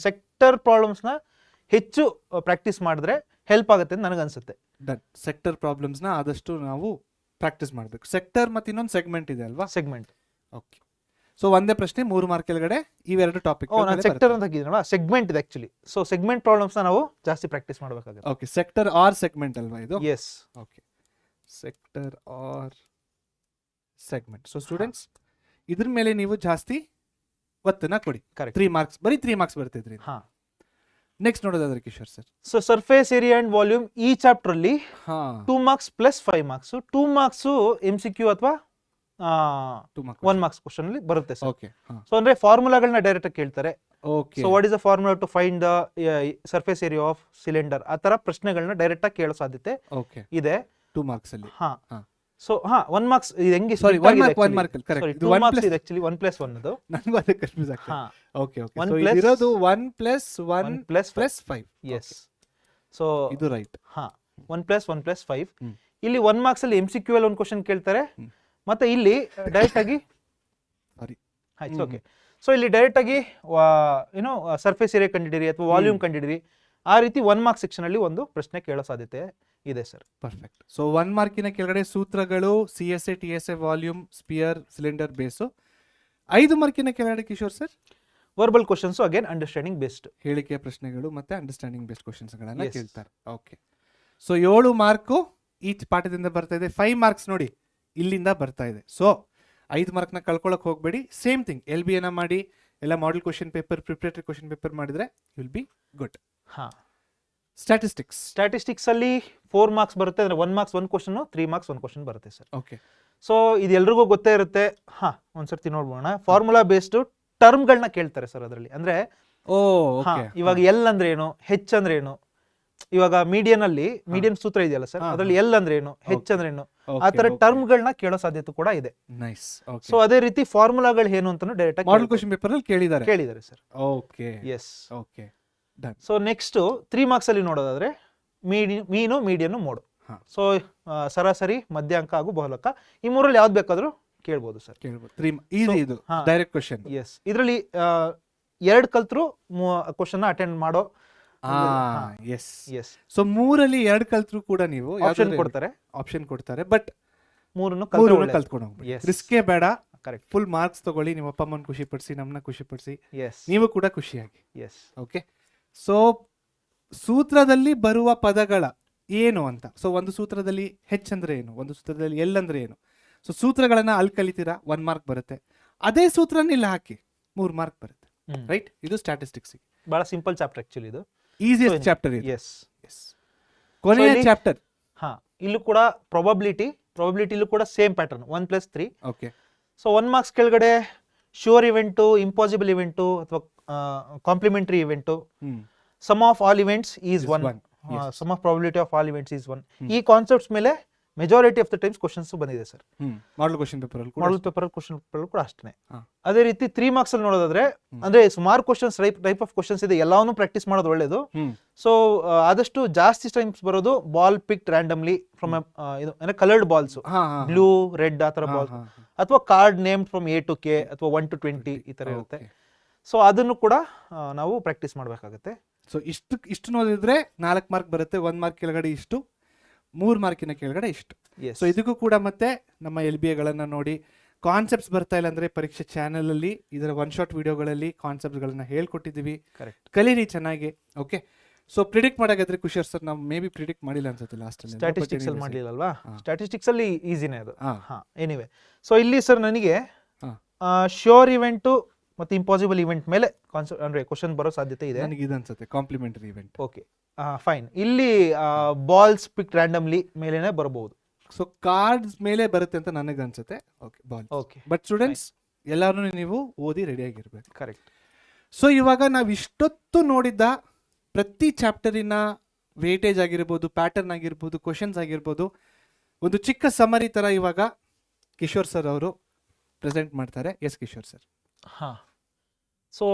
ಸೆಕ್ಟರ್ ಪ್ರಾಬ್ಲಮ್ಸ್ ನ ಹೆಚ್ಚು ಪ್ರಾಕ್ಟೀಸ್ ಮಾಡಿದ್ರೆ ಹೆಲ್ಪ್ ಆಗುತ್ತೆ ಅಂತ ನನಗನ್ಸುತ್ತೆ. ಡನ್. ಸೆಕ್ಟರ್ ಪ್ರಾಬ್ಲಮ್ಸ್ ನ ಆದಷ್ಟು ನಾವು ಪ್ರಾಕ್ಟೀಸ್ ಮಾಡಬೇಕು. ಸೆಕ್ಟರ್ ಮತ್ತೆ ಇನ್ನೊಂದು ಸೆಗ್ಮೆಂಟ್ ಇದೆ ಅಲ್ವಾ? ಸೆಗ್ಮೆಂಟ್. ಓಕೆ. ಸೊ ಒಂದೇ ಪ್ರಶ್ನೆ 3 ಮಾರ್ಕ್ ಕೆಳಗಡೆ ಇವೆರಡು ಟಾಪಿಕ್. ನಾನು ಸೆಕ್ಟರ್ ಅಂತ ಹಾಕಿದ್ನಲ್ಲ, ಸೆಗ್ಮೆಂಟ್ ಇದೆ ಆಕ್ಚುಲಿ. ಸೊ ಸೆಗ್ಮೆಂಟ್ ಪ್ರಾಬ್ಲಮ್ಸ್ ನ ನಾವು ಜಾಸ್ತಿ ಪ್ರಾಕ್ಟೀಸ್ ಮಾಡಬೇಕಾಗುತ್ತೆ. ಓಕೆ, ಸೆಕ್ಟರ್ ಆರ್ ಸೆಗ್ಮೆಂಟ್ ಅಲ್ವಾ ಇದು? Yes. Okay, sector or segment. So students ಇದ್ರ ಮೇಲೆ ನೀವು ಜಾಸ್ತಿ ಒತ್ತನ್ನ ಕೊಡಿ. Correct. 3 ಮಾರ್ಕ್ಸ್, ಬರೀ 3 ಮಾರ್ಕ್ಸ್ ಬರ್ತಿದ್ರಿ. ಹಾ. ನೆಕ್ಸ್ಟ್ ನೋಡೋದಾದ್ರೆ Kishore sir, so surface area and volume ಈ ಚಾಪ್ಟರ್ ಅಲ್ಲಿ ಹಾ 2 marks plus 5 marks. 2 marks MCQ ಅಥವಾ 2 ಮಾರ್ಕ್ಸ್ 1 ಮಾರ್ಕ್ಸ್ ಕ್ವಶನ್ ಅಲ್ಲಿ ಬರುತ್ತೆ ಸರ್. ಓಕೆ. ಸೊ ಅಂದ್ರೆ ಫಾರ್ಮುಲಾಗಳನ್ನ ಡೈರೆಕ್ಟ್ ಆಗಿ ಕೇಳ್ತಾರೆ. Okay. So what is the formula to find the surface area of cylinder, ಆ ತರ ಪ್ರಶ್ನೆಗಳನ್ನ ಡೈರೆಕ್ಟ್ ಆಗಿ ಕೇಳೋ ಸಾಧ್ಯತೆ ಓಕೆ. ಇದೆ. 2 ಮಾರ್ಕ್ಸ್ ಅಲ್ಲಿ. ಹಾ. ಹಾ. ಸೊ 1 ಮಾರ್ಕ್ಸ್ ಇದು ಹೆಂಗೆ Sorry, split 1 ಆಗಿದೆ mark, 1 actually? mark, correct. Sorry, ಇದು 2 1 marks plus- ಇದೆ actually 1 plus 1 ಅದು. ನನಗೂ ಅದೇ ಕನ್ಫ್ಯೂಸ್ ಆಗ್ತದೆ. ಹಾ. Okay okay. One so plus- ಇದಿರೋದು 1 plus 1 1 plus 5. plus 5. Yes. So ಇದು ರೈಟ್. ಹಾ 1 plus 1 plus 5. ಹ್ಮ್. ಇಲ್ಲಿ 1 ಮಾರ್ಕ್ಸ್ ಅಲ್ಲಿ MCQ ಅಲ್ಲಿ ಒಂದು ಕ್ವಶನ್ ಕೇಳ್ತಾರೆ. ಹ್ಮ್. ಮತ್ತೆ ಇಲ್ಲಿ ಡೈರೆಕ್ಟ್ ಆಗಿ ಸಾರಿ. ಆಯ್ತು ಓಕೆ. ಸೊ ಇಲ್ಲಿ ಡೈರೆಕ್ಟ್ ಆಗಿ ಏನೋ ಸರ್ಫೇಸ್ ಏರಿಯಾ ಕಂಡಿಡಿರಿ ಅಥವಾ ವಾಲ್ಯೂಮ್ ಕಂಡಿಡಿರಿ, ಆ ರೀತಿ 1 ಮಾರ್ಕ್ಸ್ ಸೆಕ್ಷನ್ ಅಲ್ಲಿ ಒಂದು ಪ್ರಶ್ನೆ ಕೇಳೋ ಸಾಧ್ಯತೆ ಇದೆ ಸರ್. ಪರ್ಫೆಕ್ಟ್. ಸೊ 1 ಮಾರ್ಕಿನ ಕೆಳಗಡೆ ಸೂತ್ರಗಳು, CSA TSA volume, sphere, cylinder base. 5 ಮಾರ್ಕಿನ ಕೆಳಗಡೆ Kishore sir verbal questions again understanding based. ಹೇಳಿಕೆಯ ಪ್ರಶ್ನೆಗಳು ಮತ್ತೆ ಅಂಡರ್ಸ್ಟ್ಯಾಂಡಿಂಗ್ ಬೇಸ್ಡ್ ಕ್ವಶನ್ಸ್ ಗಳನ್ನ Yes. ಕೇಳ್ತಾರೆ. ಓಕೆ. ಸೊ 7 ಮಾರ್ಕು ಈ ಪಾಠದಿಂದ ಬರ್ತಾ ಇದೆ. 5 ಮಾರ್ಕ್ಸ್ ನೋಡಿ ಇಲ್ಲಿಂದ ಬರ್ತಾ ಇದೆ. ಸೊ 5 ಮಾರ್ಕ್ನ ಕಳ್ಕೊಳಕ್ ಹೋಗ್ಬೇಡಿ. ಸೇಮ್ ಥಿಂಗ್ LBನ ಮಾಡಿ, ಎಲ್ಲ model question paper, preparatory question paper ಮಾಡಿದ್ರೆ ವಿಲ್ ಬಿ ಗುಡ್. ಹಾ. ಸ್ಟ್ಯಾಟಿಸ್ಟಿಕ್ಸ್. ಸ್ಟ್ಯಾಟಿಸ್ಟಿಕ್ಸ್ ಅಲ್ಲಿ 4 ಮಾರ್ಕ್ಸ್ ಬರುತ್ತೆ, ಅಂದ್ರೆ 1 ಮಾರ್ಕ್ಸ್ 1 ಕ್ವಶನ್, 3 ಮಾರ್ಕ್ಸ್ 1 ಕ್ವಶನ್ ಬರುತ್ತೆ ಸರ್. ಓಕೆ. ಸೊ ಇದು ಎಲ್ರಿಗೂ ಗೊತ್ತೇ ಇರುತ್ತೆ. ಹಾ ಒಂದ್ಸರ್ತಿ ನೋಡ್ಬೋಣ. ಫಾರ್ಮುಲಾ ಬೇಸ್ಡ್ ಟರ್ಮ್ಗಳನ್ನ ಕೇಳ್ತಾರೆ ಸರ್ ಅದರಲ್ಲಿ. ಅಂದ್ರೆ ಓ ಹಾ, ಓಕೆ. ಇವಾಗ ಎಲ್ ಅಂದ್ರೆ ಏನು, ಹೆಚ್ ಅಂದ್ರೆ ಏನು, ಇವಾಗ ಮೀಡಿಯನ್ ಅಲ್ಲಿ ಮೀಡಿಯನ್ ಸೂತ್ರ ಇದೆಯಲ್ಲ ಸರ್, ಹಾ, ಅದ್ರಲ್ಲಿ ಎಲ್ ಅಂದ್ರೆ ಏನು, ಹೆಚ್ Okay. ಅಂದ್ರೆ ಏನು, Okay, ಆ ತರ okay. ಟರ್ಮ್ಗಳನ್ನ ಕೇಳೋ ಸಾಧ್ಯತೆ ಕೂಡ ಇದೆ. ನೈಸ್. ಓಕೆ. ಸೊ ಅದೇ ರೀತಿ ಫಾರ್ಮುಲಾಗಳು ಏನು ಅಂತಾನು ಡೈರೆಕ್ಟ್ ಮಾಡೆಲ್ ಆಗಿ ಕ್ವಶನ್ ಪೇಪರ್ ಅಲ್ಲಿ ಕೇಳಿದ್ದಾರೆ. ಕೇಳಿದ್ದಾರೆ sir. Okay. Yes. Okay. Done. So next 3 marks ಅಲ್ಲಿ ನೋಡೋದಾದ್ರೆ ಮೀನು, ಮೀಡಿಯನ್, ಮೋಡು. ಹಾ. ಸೊ ಸರಾಸರಿ, ಮಧ್ಯಾಂಕ ಹಾಗೂ ಬಹುಲಕ, ಈ ಮೂರಲ್ಲಿ ಯಾವ್ದು ಬೇಕಾದ್ರೂ ಕೇಳ್ಬೋದು ಸರ್. ಕೇಳ್ಬೋದು. 3 ಈಸಿ ಇದು ಹಾ. Direct question. ಎಸ್. ಇದರಲ್ಲಿ 2 ಕಲ್ತ್ರು ಕ್ವಶನ್ ಅಟೆಂಡ್ ಮಾಡೋ ಎಸ್. ಎಸ್ ಸೊ 3ಅಲ್ಲಿ 2 ಕಲ್ತ್ರು ಕೂಡ ನೀವು ಆಪ್ಷನ್ ಕೊಡ್ತಾರೆ. ಆಪ್ಷನ್ ಕೊಡ್ತಾರೆ. ಬಟ್ ಮೂರನ್ನು 3 ಕಲ್ತ್ಕೊಂಡು ಹೋಗ್ಬಿಡಿ. Yes. ರಿಸ್ಕೇ ಬೇಡ. ಕರೆಕ್ಟ್. ಫುಲ್ ಮಾರ್ಕ್ಸ್ ತಗೊಳ್ಳಿ. ನಿಮ್ಮ ಅಪ್ಪ ಅಮ್ಮನ ಖುಷಿ ಪಡಿಸಿ, ನಮ್ಮನ್ನ ಖುಷಿ ಪಡಿಸಿ, ಎಸ್ ನೀವು ಕೂಡ ಖುಷಿಯಾಗಿ. ಎಸ್. ಓಕೆ. ಸೊ ಸೂತ್ರದಲ್ಲಿ ಬರುವ ಪದಗಳ ಏನು ಅಂತ. ಸೊ ಒಂದು ಸೂತ್ರದಲ್ಲಿ ಹೆಚ್ ಅಂದ್ರೆ ಏನು, ಒಂದು ಸೂತ್ರದಲ್ಲಿ ಎಲ್ ಅಂದ್ರೆ ಏನು. ಸೊ ಸೂತ್ರಗಳನ್ನ ಅಲ್ಲಿ ಕಲಿತೀರಾ, 1 ಮಾರ್ಕ್ ಬರುತ್ತೆ. ಅದೇ ಸೂತ್ರನ ಇಲ್ಲಿ ಹಾಕಿ 3 ಮಾರ್ಕ್ ಬರುತ್ತೆ. ರೈಟ್. ಇದು ಸ್ಟ್ಯಾಟಿಸ್ಟಿಕ್ಸ್ ಬಹಳ ಸಿಂಪಲ್ ಚಾಪ್ಟರ್ ಆಕ್ಚುಲಿ ಇದು. ಈಸಿಯೆಸ್ಟ್ ಚಾಪ್ಟರ್ ಇದು. ಎಸ್. ಎಸ್. ಕೊನೆಯ ಇಲ್ಲಿ- ಚಾಪ್ಟರ್. ಹಾ ಇಲ್ಲೂ ಕೂಡ ಪ್ರಾಬಬಿಲಿಟಿಲೂ ಕೂಡ same pattern 1 plus 3. Okay. So 1 marks ಕೆಳಗಡೆ ಶ್ಯೂರ್ ಇವೆಂಟು, ಇಂಪಾಸಿಬಲ್ ಇವೆಂಟು ಅಥವಾ complementary event, hmm. Sum of all events is Is 1, one. Yes. Sum of probability of all events is 1. ಈ ಕಾನ್ಸೆಪ್ಟ್ಸ್ ಮೇಲೆ majority of the times questions ಬಂದಿದೆ sir. Model question paper ಅಲ್ಲಿ ಕೂಡ ಮಾಡಲ್ paper question ಕೂಡ ಅಷ್ಟೇ. ಹಾ. ಅದೇ ರೀತಿ 3 ಮಾರ್ಕ್ಸ್ ಅಲ್ಲಿ ನೋಡೋದಾದ್ರೆ ಅಂದ್ರೆ ಸುಮಾರು ಕ್ವಶನ್ಸ್ ಟೈಪ್ ಆಫ್ ಕ್ವಶನ್ಸ್ ಇದೆ, ಎಲ್ಲಾನು ಪ್ರಾಕ್ಟೀಸ್ ಮಾಡೋದು ಒಳ್ಳೇದು. ಹ್ಮ್. ಸೊ ಆದಷ್ಟು ಜಾಸ್ತಿ ಟೈಮ್ಸ್ ಬರೋದು ಬಾಲ್ ಪಿಕ್ಡ್ ರ್ಯಾಂಡಮ್ಲಿ ಫ್ರಮ್ ಇದು ಅಂದ್ರೆ ಕಲರ್ಡ್ ಬಾಲ್ಸ್, ಹಾ, ಹಾ, ಬ್ಲೂ, ರೆಡ್ ಆ ತರ ಹಾ, ಬಾಲ್ಸ್, ಹಾ, ಹಾ. ಅಥವಾ card name from A to K ಅಥವಾ 1 to 20 ಈ ತರ ಇರುತ್ತೆ. Okay. ಸೊ ಅದನ್ನು ಕೂಡ ನಾವು ಪ್ರಾಕ್ಟೀಸ್ ಮಾಡ್ಬೇಕಾಗತ್ತೆ. ಸೊ ಇಷ್ಟು ನೋಡಿದ್ರೆ 4 ಮಾರ್ಕ್ ಬರುತ್ತೆ. 1 ಮಾರ್ಕ್ ಕೆಳಗಡೆ ಇಷ್ಟು, 3 ಮಾರ್ಕಿನ ಕೆಳಗಡೆ ಇಷ್ಟು. Yes. ಸೊ ಇದಕ್ಕೂ ಕೂಡ ಮತ್ತೆ ನಮ್ಮ LBAಗಳನ್ನ ನೋಡಿ. ಕಾನ್ಸೆಪ್ಟ್ಸ್ ಬರ್ತಾ ಇಲ್ಲ ಅಂದ್ರೆ ಪರೀಕ್ಷೆ ಚಾನೆಲ್ ಅಲ್ಲಿ ಇದರ 1 ಶಾಟ್ ವಿಡಿಯೋಗಳಲ್ಲಿ ಕಾನ್ಸೆಪ್ಟ್ಸ್ ಗಳನ್ನ ಹೇಳ್ಕೊಟ್ಟಿದೀವಿ. ಕರೆಕ್ಟ್. ಕಲೀರಿ ಚೆನ್ನಾಗಿ. ಓಕೆ. ಸೊ ಪ್ರಿಡಿಕ್ಟ್ ಮಾಡಾಗಿದ್ರೆ ಕುಶರ್ ಸರ್ ನಾವು ಮೇ ಬಿ ಪ್ರಿಡಿಕ್ಟ್ ಮಾಡಿಲ್ಲ ಅನ್ಸುತ್ತೆ ಲಾಸ್ಟ್ ಅಲ್ಲಿ. ಸ್ಟ್ಯಾಟಿಸ್ಟಿಕ್ಸ್ ಅಲ್ಲಿ ಮಾಡ್ಲಿಲ್ಲಲ್ವಾ? ಹಾ. ಸ್ಟ್ಯಾಟಿಸ್ಟಿಕ್ಸ್ ಅಲ್ಲಿ ಈಸಿನೇ ಅದು. ಹಾ. ಹಾ ಎನಿವೆ. ಸೊ ಇಲ್ಲಿ ಸರ್ ನನಗೆ ಹಾ. ಶ್ಯೂರ್ ಇವೆಂಟು ಮತ್ತೆ ಇಂಪಾಸಿಬಲ್ ಇವೆಂಟ್ ಮೇಲೆ ಅಂದ್ರೆ ಕ್ವಶನ್ ಬರೋ ಸಾಧ್ಯತೆ ಇದೆ. ನನಗೆ ಇದು ಅನ್ಸುತ್ತೆ ಕಾಂಪ್ಲಿಮೆಂಟರಿ ಇವೆಂಟ್. Okay fine. ಇಲ್ಲಿ ಬಾಲ್ಸ್ ಪಿಕ್ ರ್ಯಾಂಡಮ್ಲಿ ಮೇಲೆನೆ ಬರಬಹುದು. ಸೊ ಕಾರ್ಡ್ಸ್ ಮೇಲೆ ಬರುತ್ತೆ ಅಂತ ನನಗೆ ಅನ್ಸುತ್ತೆ. Okay ball. Okay but students ಎಲ್ಲರೂ ನೀವು ಓದಿ ರೆಡಿ ಆಗಿರ್ಬೇಕು. ಕರೆಕ್ಟ್. ಸೊ ಇವಾಗ ನಾವು ಇಷ್ಟೊತ್ತು ನೋಡಿದ್ದ ಪ್ರತಿ ಚಾಪ್ಟರಿನ ವೇಟೇಜ್ ಆಗಿರ್ಬೋದು, ಪ್ಯಾಟರ್ನ್ ಆಗಿರ್ಬೋದು, ಕ್ವಶನ್ಸ್ ಆಗಿರ್ಬೋದು, ಒಂದು ಚಿಕ್ಕ ಸಮರಿ ತರ ಇವಾಗ ಕಿಶೋರ್ ಸರ್ ಅವರು ಪ್ರೆಸೆಂಟ್ ಮಾಡ್ತಾರೆ. Yes Kishore sir. ಹಾ ಸೊ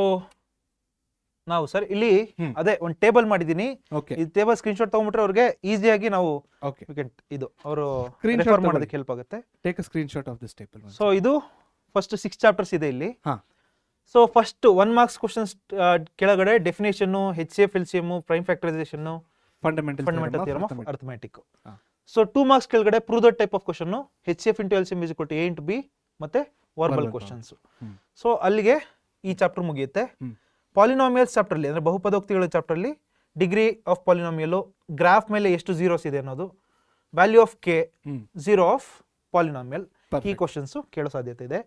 ನಾವು ಸರ್ ಇಲ್ಲಿ ಹ್ಮ್. ಅದೇ ಒಂದು ಟೇಬಲ್ ಮಾಡಿದೀನಿ. ಓಕೆ. ಈ ಟೇಬಲ್ ಸ್ಕ್ರೀನ್ ಶಾಟ್ ತಗೊಂಡ್ಬಿಟ್ರೆ ಅವ್ರಿಗೆ ಈಸಿಯಾಗಿ ನಾವು ಓಕೆ. ಇದು ಅವರು Screenshot ರೆಫರ್ ತಗೊಳ್ಳಿ. ಮಾಡೋದಕ್ಕೆ ಹೆಲ್ಪ್ ಆಗುತ್ತೆ. Take a screen shot of this table. So ಇದು ಫಸ್ಟ್ 6 ಚಾಪ್ಟರ್ಸ್ ಇದೆ ಇಲ್ಲಿ. ಹಾ. ಸೊ ಫಸ್ಟ್ 1 ಮಾರ್ಕ್ಸ್ ಕ್ವಶನ್ಸ್ ಕೆಳಗಡೆ definition, HCF, LCM, prime factorisation, fundamental theorem of arithmetic. ಹಾ. ಸೊ 2 ಮಾರ್ಕ್ಸ್ ಕೆಳಗಡೆ prove that type of question, HCF into LCM is equal to A into B ಮತ್ತೆ verbal Verbal questions. ಹ್ಮ್. So ಅಲ್ಲಿಗೆ ಈ chapter ಮುಗಿಯುತ್ತೆ. ಹ್ಮ್. Polynomials chapter ಅಲ್ಲಿ ಅಂದ್ರೆ ಬಹುಪದೋಕ್ತಿಗಳ chapter ಅಲ್ಲಿ degree of polynomial, graph ಮೇಲೆ ಎಷ್ಟು ಝೀರೋಸ್ ಇದೆ ಅನ್ನೋದು, value of K hmm 0 of polynomial. ಈ perfect. ಕ್ವಶನ್ಸ್ ಕೇಳೋ ಸಾಧ್ಯತೆ ಇದೆ.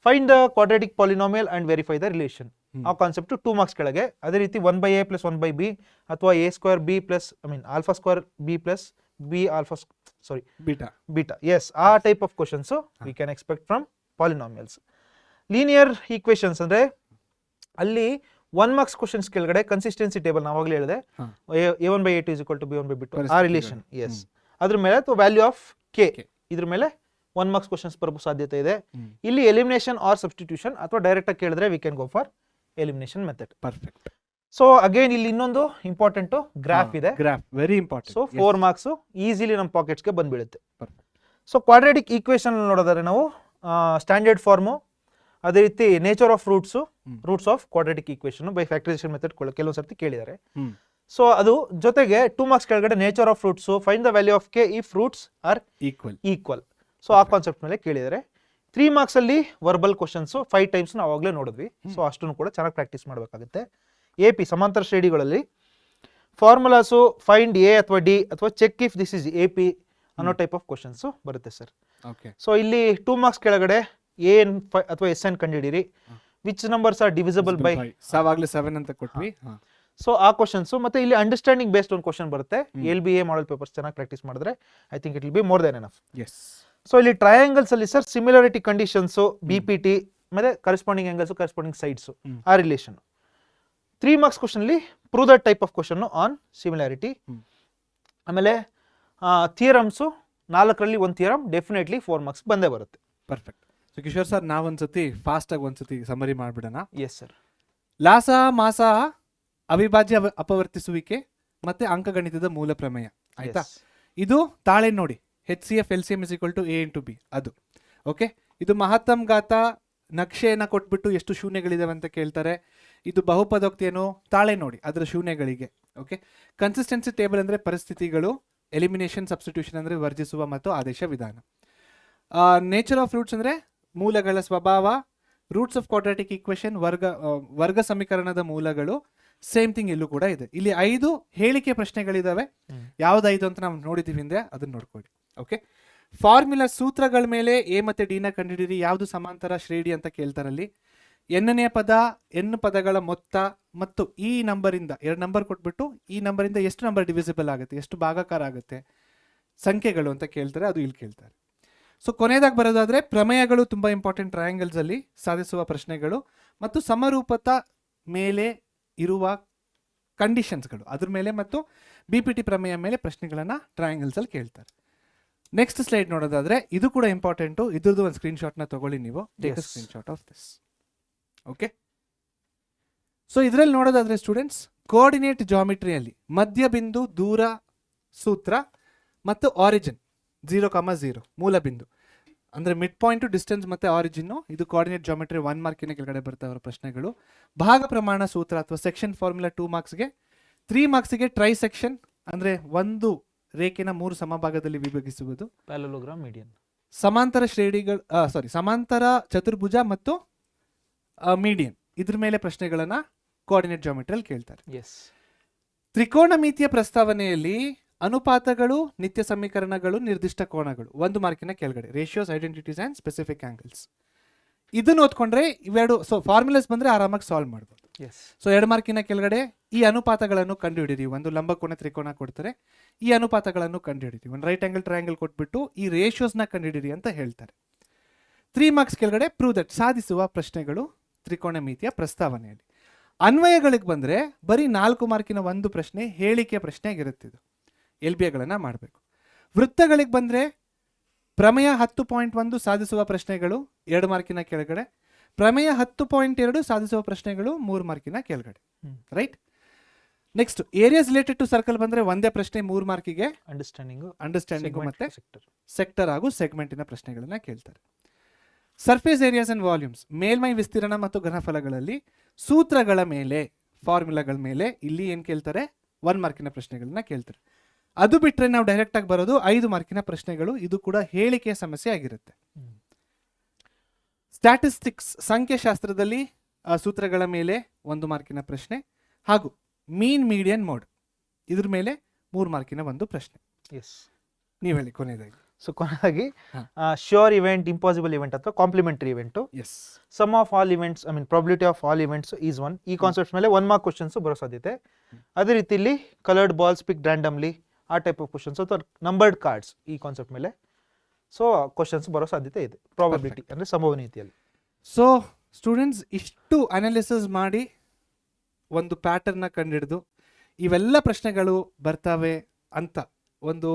Find the quadratic polynomial and verify the relation. ಆ ಕಾನ್ಸೆಪ್ಟ್ 2 ಮಾರ್ಕ್ಸ್ ಕೆಳಗೆ. ಅದೇ ರೀತಿ 1/a ಪ್ಲಸ್ 1/b ಅಥವಾ a square b plus alpha square b plus b alpha sorry beta S, ಆ type of questions we can expect from polynomials. Linear equations ಅಂದ್ರೆ ಅಲ್ಲಿ 1 marks questions ಕೆಳಗಡೆ consistency table ನಾವಾಗಲೇ ಹೇಳಿದೆ, a1/a2 = b1/b2 ಆ relation. S, ಅದ್ರ ಮೇಲೆ ಅಥವಾ value of K ಇದ್ರ ಮೇಲೆ 1 ಮಾರ್ಕ್ಸ್ ಕ್ವಶನ್ಸ್ ಬರೋ ಸಾಧ್ಯತೆ ಇದೆ. ಇಲ್ಲಿ ಎಲಿಮಿನೇಷನ್ ಆರ್ ಸಬ್ಸ್ಟಿಟ್ಯೂಷನ್ ಅಥವಾ ಡೈರೆಕ್ಟ್ ಆಗಿ ಕೇಳಿದ್ರೆ we can go for elimination method. Perfect. So again ಇಲ್ಲಿ ಇನ್ನೊಂದು ಇಂಪಾರ್ಟೆಂಟ್ ಗ್ರಾಫ್ ಇದೆ. Graph very important. So 4 marks easily ನಮ್ಮ ಪಾಕೆಟ್ಸ್ಗೆ ಬಂದ್ಬೀಳುತ್ತೆ. Perfect. ಸೊ ಕ್ವಾಡ್ರಾಟಿಕ್ ಈಕ್ವೇಶನ್ ನೋಡೋದಾದ್ರೆ ನಾವು ಸ್ಟ್ಯಾಂಡರ್ಡ್ ಫಾರ್ಮು, ಅದೇ ರೀತಿ nature of roots of quadratic equation by factorisation method ಕೆಲವೊಂದು ಸರ್ತಿ ಕೇಳಿದ್ದಾರೆ. ಸೊ ಅದು ಜೊತೆಗೆ 2 ಮಾರ್ಕ್ಸ್ ಕೆಳಗಡೆ nature of roots, find the value of K if roots are equal. So ಆ ಕಾನ್ಸೆಪ್ಟ್ ಮೇಲೆ ಕೇಳಿದ್ದಾರೆ. 3 ಮಾರ್ಕ್ಸ್ ಅಲ್ಲಿ ವರ್ಬಲ್ ಕ್ವಶನ್ಸ್ 5 ಟೈಮ್ಸ್ ನಾವು ಅವಾಗಲೇ ನೋಡಿದ್ವಿ. ಸೊ ಅಷ್ಟನ್ನು ಕೂಡ ಚೆನ್ನಾಗಿ ಪ್ರಾಕ್ಟೀಸ್ ಮಾಡಬೇಕಾಗುತ್ತೆ. AP ಸಮಾಂತರ ಶ್ರೇಣಿಗಳಲ್ಲಿ ಫಾರ್ಮುಲಾಸು ಫೈಂಡ್ ಎ ಅಥವಾ ಡಿ ಅಥವಾ check if this is AP ಅನ್ನೋ ಟೈಪ್ ಆಫ್ ಕ್ವಶನ್ಸ್ ಬರುತ್ತೆ ಸರ್. ಸೊ ಇಲ್ಲಿ 2 ಮಾರ್ಕ್ಸ್ ಕೆಳಗಡೆ AN ಅಥವಾ SN ಕಂಡುಹಿಡಿಯಿರಿ, which numbers are divisible by 7 ಅಂತ ಕೊಟ್ವಿ. ಸೊ ಆ ಕ್ವಶನ್ಸ್ ಮತ್ತೆ ಇಲ್ಲಿ ಅಂಡರ್ಸ್ಟ್ಯಾಂಡಿಂಗ್ ಬೇಸ್ಡ್ ಒಂದು ಕ್ವಶನ್ ಬರುತ್ತೆ. LBA ಮಾಡೆಲ್ ಪೇಪರ್ಸ್ ಚೆನ್ನಾಗಿ ಪ್ರಾಕ್ಟೀಸ್ ಮಾಡಿದ್ರೆ I think it will be more than enough. So ಇಲ್ಲಿ ಟ್ರಯಾಂಗಲ್ಸ್ ಅಲ್ಲಿ ಸರ್ ಸಿಮಿಲಾರಿಟಿ ಕಂಡೀಷನ್ಸ್, BPT ಮತ್ತೆ ಕರೆಸ್ಪಾಂಡಿಂಗ್ ಆಂಗಲ್ಸ್, ಕರೆಸ್ಪಾಂಡಿಂಗ್ ಸೈಡ್ಸ್ ಆ ರಿಲೇಷನ್. 3 ಮಾರ್ಕ್ಸ್ ಕ್ವಶನ್ ಅಲ್ಲಿ prove that type of question on similarity. ಆಮೇಲೆ theorems 4ರಲ್ಲಿ 1 theorem definitely 4 marks ಬಂದೇ ಬರುತ್ತೆ. Perfect. So Kishore sir ನಾವೊಂದ್ಸತಿ ಫಾಸ್ಟ್ ಆಗಿ ಒಂದ್ಸತಿ ಸಮರಿ ಮಾಡ್ಬಿಡೋಣ. Yes sir. ಲಾಸ ಮಾಸ ಅವಿಭಾಜ್ಯ ಅಪವರ್ತಿಸುವಿಕೆ ಮತ್ತೆ ಅಂಕಗಣಿತದ ಮೂಲ ಪ್ರಮೇಯ ಆಯ್ತಾ. ಇದು ತಾಳೆ ನೋಡಿ HCF LCM = A × B ಅದು. ಓಕೆ, ಇದು ಮಹತ್ತಮ್ ಘಾತ ನಕ್ಷೆಯನ್ನು ಕೊಟ್ಬಿಟ್ಟು ಎಷ್ಟು ಶೂನ್ಯಗಳಿದಾವೆ ಅಂತ ಕೇಳ್ತಾರೆ. ಇದು ಬಹುಪದೋಕ್ತಿಯನ್ನು ತಾಳೆ ನೋಡಿ ಅದರ ಶೂನ್ಯಗಳಿಗೆ. ಓಕೆ, ಕನ್ಸಿಸ್ಟೆನ್ಸಿ ಟೇಬಲ್ ಅಂದರೆ ಪರಿಸ್ಥಿತಿಗಳು, ಎಲಿಮಿನೇಷನ್ ಸಬ್ಸ್ಟಿಟ್ಯೂಷನ್ ಅಂದರೆ ವರ್ಜಿಸುವ ಮತ್ತು ಆದೇಶ ವಿಧಾನ. ನೇಚರ್ ಆಫ್ ರೂಟ್ಸ್ ಅಂದರೆ ಮೂಲಗಳ ಸ್ವಭಾವ, ರೂಟ್ಸ್ ಆಫ್ ಕ್ವಾಡ್ರಾಟಿಕ್ ಈಕ್ವೇಶನ್ ವರ್ಗ ಸಮೀಕರಣದ ಮೂಲಗಳು. ಸೇಮ್ ಥಿಂಗ್ ಇಲ್ಲೂ ಕೂಡ ಇದೆ. ಇಲ್ಲಿ 5 ಹೇಳಿಕೆ ಪ್ರಶ್ನೆಗಳಿದಾವೆ. ಯಾವ್ದು 5 ಅಂತ ನಾವು ನೋಡಿದೀವಿ ಅಂದ್ರೆ ಅದನ್ನ ನೋಡ್ಕೊಳ್ಳಿ. ಓಕೆ, ಫಾರ್ಮುಲಾ ಸೂತ್ರಗಳ ಮೇಲೆ A ಮತ್ತೆ D ನ ಕಂಡುಹಿಡಿಯಿರಿ. ಯಾವುದು ಸಮಾಂತರ ಶ್ರೇಣಿ ಅಂತ ಕೇಳ್ತಾರಲ್ಲಿ. n ಪದ n ಪದಗಳ ಮೊತ್ತ ಮತ್ತು ಈ ನಂಬರಿಂದ 2 ನಂಬರ್ ಕೊಟ್ಬಿಟ್ಟು ಈ ನಂಬರಿಂದ ಎಷ್ಟು ನಂಬರ್ ಡಿವಿಸಿಬಲ್ ಆಗುತ್ತೆ, ಎಷ್ಟು ಭಾಗಾಕಾರ ಆಗುತ್ತೆ ಸಂಖ್ಯೆಗಳು ಅಂತ ಕೇಳ್ತಾರೆ. ಅದು ಇಲ್ಲಿ ಕೇಳ್ತಾರೆ. ಸೊ ಕೊನೆಯದಾಗಿ ಬರೋದಾದ್ರೆ ಪ್ರಮೇಯಗಳು ತುಂಬಾ ಇಂಪಾರ್ಟೆಂಟ್. ಟ್ರಯಾಂಗಲ್ಸ್ ಅಲ್ಲಿ ಸಾಧಿಸುವ ಪ್ರಶ್ನೆಗಳು ಮತ್ತು ಸಮರೂಪತ ಮೇಲೆ ಇರುವ ಕಂಡೀಷನ್ಸ್ಗಳು ಅದ್ರ ಮೇಲೆ ಮತ್ತು BPT ಪ್ರಮೇಯ ಮೇಲೆ ಪ್ರಶ್ನೆಗಳನ್ನ ಟ್ರಯಾಂಗಲ್ಸ್ ಅಲ್ಲಿ ಕೇಳ್ತಾರೆ. ನೆಕ್ಸ್ಟ್ ಸ್ಲೈಡ್ ನೋಡೋದಾದ್ರೆ ಇದು ಕೂಡ ಇಂಪಾರ್ಟೆಂಟು. ಇದ್ರದ್ದು ಒಂದು ಸ್ಕ್ರೀನ್ ಶಾಟ್ ನ ತಗೊಳ್ಳಿ ನೀವು. Take a screen shot of this. Okay, so ಇದರಲ್ಲಿ ನೋಡೋದಾದ್ರೆ ಸ್ಟೂಡೆಂಟ್ಸ್ ಕೋಆರ್ಡಿನೇಟ್ ಜಾಮಿಟ್ರಿಯಲ್ಲಿ ಮಧ್ಯಬಿಂದು, ದೂರ ಸೂತ್ರ ಮತ್ತು ಆರಿಜಿನ್ 0,0 ಮೂಲ ಬಿಂದು ಅಂದ್ರೆ ಮಿಡ್ ಪಾಯಿಂಟ್, ಡಿಸ್ಟೆನ್ಸ್ ಮತ್ತೆ ಆರಿಜಿನ್. ಇದು ಕೋಆರ್ಡಿನೇಟ್ ಜಾಮಿಟ್ರಿ 1 ಮಾರ್ಕಿನ ಕೆಳಗಡೆ ಬರ್ತಾವ ಪ್ರಶ್ನೆಗಳು. ಭಾಗ ಪ್ರಮಾಣ ಸೂತ್ರ ಅಥವಾ ಸೆಕ್ಷನ್ ಫಾರ್ಮುಲಾ 2 ಮಾರ್ಕ್ಸ್ಗೆ. 3 ಮಾರ್ಕ್ಸ್ಗೆ ಟ್ರೈ ಸೆಕ್ಷನ್ ಅಂದ್ರೆ ಒಂದು ರೇಖೆನ 3 ಸಮಭಾಗದಲ್ಲಿ ವಿಭಜಿಸುವುದು. ಪ್ಯಾರಲೋಗ್ರಾಮ್, ಮೀಡಿಯನ್, ಸಮಾಂತರ ಶ್ರೇಣಿಗಳು ಸಮಾಂತರ ಚತುರ್ಭುಜ ಮತ್ತು ಮೀಡಿಯನ್ ಇದ್ರ ಮೇಲೆ ಪ್ರಶ್ನೆಗಳನ್ನ ಕೋಆರ್ಡಿನೇಟ್ ಜಾಮಿಟ್ರಿಯಲ್ಲಿ ಕೇಳ್ತಾರೆ. ತ್ರಿಕೋನಮಿತಿಯ ಪ್ರಸ್ತಾವನೆಯಲ್ಲಿ ಅನುಪಾತಗಳು, ನಿತ್ಯ ಸಮೀಕರಣಗಳು, ನಿರ್ದಿಷ್ಟ ಕೋನಗಳು 1 ಮಾರ್ಕಿನ ಕೆಳಗಡೆ. Ratios, identities and specific angles. ಇದನ್ನ ಓದ್ಕೊಂಡ್ರೆ ಇವೆರಡು ಸೊ ಫಾರ್ಮುಲಾಸ್ ಬಂದ್ರೆ ಆರಾಮಾಗಿ ಸಾಲ್ವ್ ಮಾಡ್ಬೋದು. ಸೊ 2 ಮಾರ್ಕಿನ ಕೆಳಗಡೆ ಈ ಅನುಪಾತಗಳನ್ನು ಕಂಡುಹಿಡಿರಿ. ಒಂದು ಲಂಬಕೋನ ತ್ರಿಕೋನ ಕೊಡ್ತಾರೆ, ಈ ಅನುಪಾತಗಳನ್ನು ಕಂಡುಹಿಡಿರಿ. ಒಂದು ರೈಟ್ ಆಂಗಲ್ ಟ್ರಯಾಂಗಲ್ ಕೊಟ್ಬಿಟ್ಟು ಈ ರೇಷಿಯೋಸ್ನ ಕಂಡುಹಿಡಿರಿ ಅಂತ ಹೇಳ್ತಾರೆ. 3 ಮಾರ್ಕ್ಸ್ ಕೆಳಗಡೆ ಪ್ರೂವ್ ದಟ್ ಸಾಧಿಸುವ ಪ್ರಶ್ನೆಗಳು ತ್ರಿಕೋನಮಿತಿಯ ಪ್ರಸ್ತಾವನೆಯಲ್ಲಿ. ಅನ್ವಯಗಳಿಗೆ ಬಂದ್ರೆ ಬರೀ 4 ಮಾರ್ಕಿನ ಒಂದು ಪ್ರಶ್ನೆ ಹೇಳಿಕೆ ಪ್ರಶ್ನೆ ಆಗಿರುತ್ತೆ. ಇದು LBAಗಳನ್ನ ಮಾಡಬೇಕು. ವೃತ್ತಗಳಿಗೆ ಬಂದ್ರೆ ಪ್ರಮೇಯ 10.1 ಸಾಧಿಸುವ ಪ್ರಶ್ನೆಗಳು 2 ಮಾರ್ಕಿನ ಕೆಳಗಡೆ, ಪ್ರಮೇಯ 10.2 ಸಾಧಿಸುವ ಪ್ರಶ್ನೆಗಳು 3 ಮಾರ್ಕಿನ ಕೆಳಗಡೆ. Right. Next areas related to circle ಬಂದ್ರೆ ಒಂದೇ ಪ್ರಶ್ನೆ 3 ಮಾರ್ಕಿಗೆ. ಅಂಡರ್ಸ್ಟ್ಯಾಂಡಿಂಗ್ ಮತ್ತೆ ಸೆಕ್ಟರ್ ಹಾಗೂ ಸೆಗ್ಮೆಂಟಿನ ಪ್ರಶ್ನೆಗಳನ್ನ ಕೇಳ್ತಾರೆ. ಸರ್ಫೇಸ್ ಏರಿಯಾಸ್ ಅಂಡ್ ವಾಲ್ಯೂಮ್ಸ್ ಮೇಲ್ಮೈ ವಿಸ್ತೀರ್ಣ ಮತ್ತು ಘನಫಲಗಳಲ್ಲಿ ಸೂತ್ರಗಳ ಮೇಲೆ, ಫಾರ್ಮುಲಾಗಳ ಮೇಲೆ ಇಲ್ಲಿ ಏನ್ ಕೇಳ್ತಾರೆ 1 ಮಾರ್ಕಿನ ಪ್ರಶ್ನೆಗಳನ್ನ ಕೇಳ್ತಾರೆ. ಅದು ಬಿಟ್ರೆ ನಾವು ಡೈರೆಕ್ಟ್ ಆಗಿ ಬರೋದು 5 ಮಾರ್ಕಿನ ಪ್ರಶ್ನೆಗಳು. ಇದು ಕೂಡ ಹೇಳಿಕೆಯ ಸಮಸ್ಯೆ ಆಗಿರುತ್ತೆ. ಸ್ಟ್ಯಾಟಿಸ್ಟಿಕ್ಸ್ ಸಂಖ್ಯಾಶಾಸ್ತ್ರದಲ್ಲಿ ಸೂತ್ರಗಳ ಮೇಲೆ 1 ಮಾರ್ಕಿನ ಪ್ರಶ್ನೆ ಹಾಗೂ ಮೀನ್, ಮೀಡಿಯನ್, ಮೋಡ್ ಇದ್ರ ಮೇಲೆ 3 ಮಾರ್ಕಿನ ಒಂದು ಪ್ರಶ್ನೆ. ನೀವು ಹೇಳಿ ಕೊನೆಯದಾಗಿ. ಸೊ ಕೊನೆಯದಾಗಿ ಹಾ. ಶ್ಯೂರ್ ಇವೆಂಟ್, ಇಂಪಾಸಿಬಲ್ ಇವೆಂಟ್ ಅಥವಾ complementary event, yes sum of all events, I mean probability of all events is one. ಈ ಕಾನ್ಸೆಪ್ಟ್ ಮೇಲೆ 1 ಮಾರ್ಕ್ ಕ್ವಶನ್ಸ್ ಬರೋ ಸಾಧ್ಯತೆ. ಅದೇ ರೀತಿ ಇಲ್ಲಿ ಕಲರ್ಡ್ ಬಾಲ್ಸ್ ಪಿಕ್ ರ್ಯಾಂಡಮ್ಲಿ, ಆ ಟೈಪ್ ಆಫ್ ಕ್ವಶನ್ಸ್ ಅಥವಾ ನಂಬರ್ಡ್ ಕಾರ್ಡ್ಸ್, ಈ ಕಾನ್ಸೆಪ್ಟ್ ಮೇಲೆ ಸೊ ಕ್ವಶನ್ಸ್ ಬರೋ ಸಾಧ್ಯತೆ ಇದೆ, ಪ್ರಾಬಬಿಲಿಟಿ ಅಂದರೆ ಸಂಭವನೀಯತೆಯಲ್ಲಿ. ಸೊ ಸ್ಟೂಡೆಂಟ್ಸ್ ಇಷ್ಟು ಅನಾಲಿಸಿಸ್ ಮಾಡಿ ಒಂದು ಪ್ಯಾಟರ್ನ ಕಂಡಿಡಿದು ಇವೆಲ್ಲ ಪ್ರಶ್ನೆಗಳು ಬರ್ತವೆ ಅಂತ ಒಂದು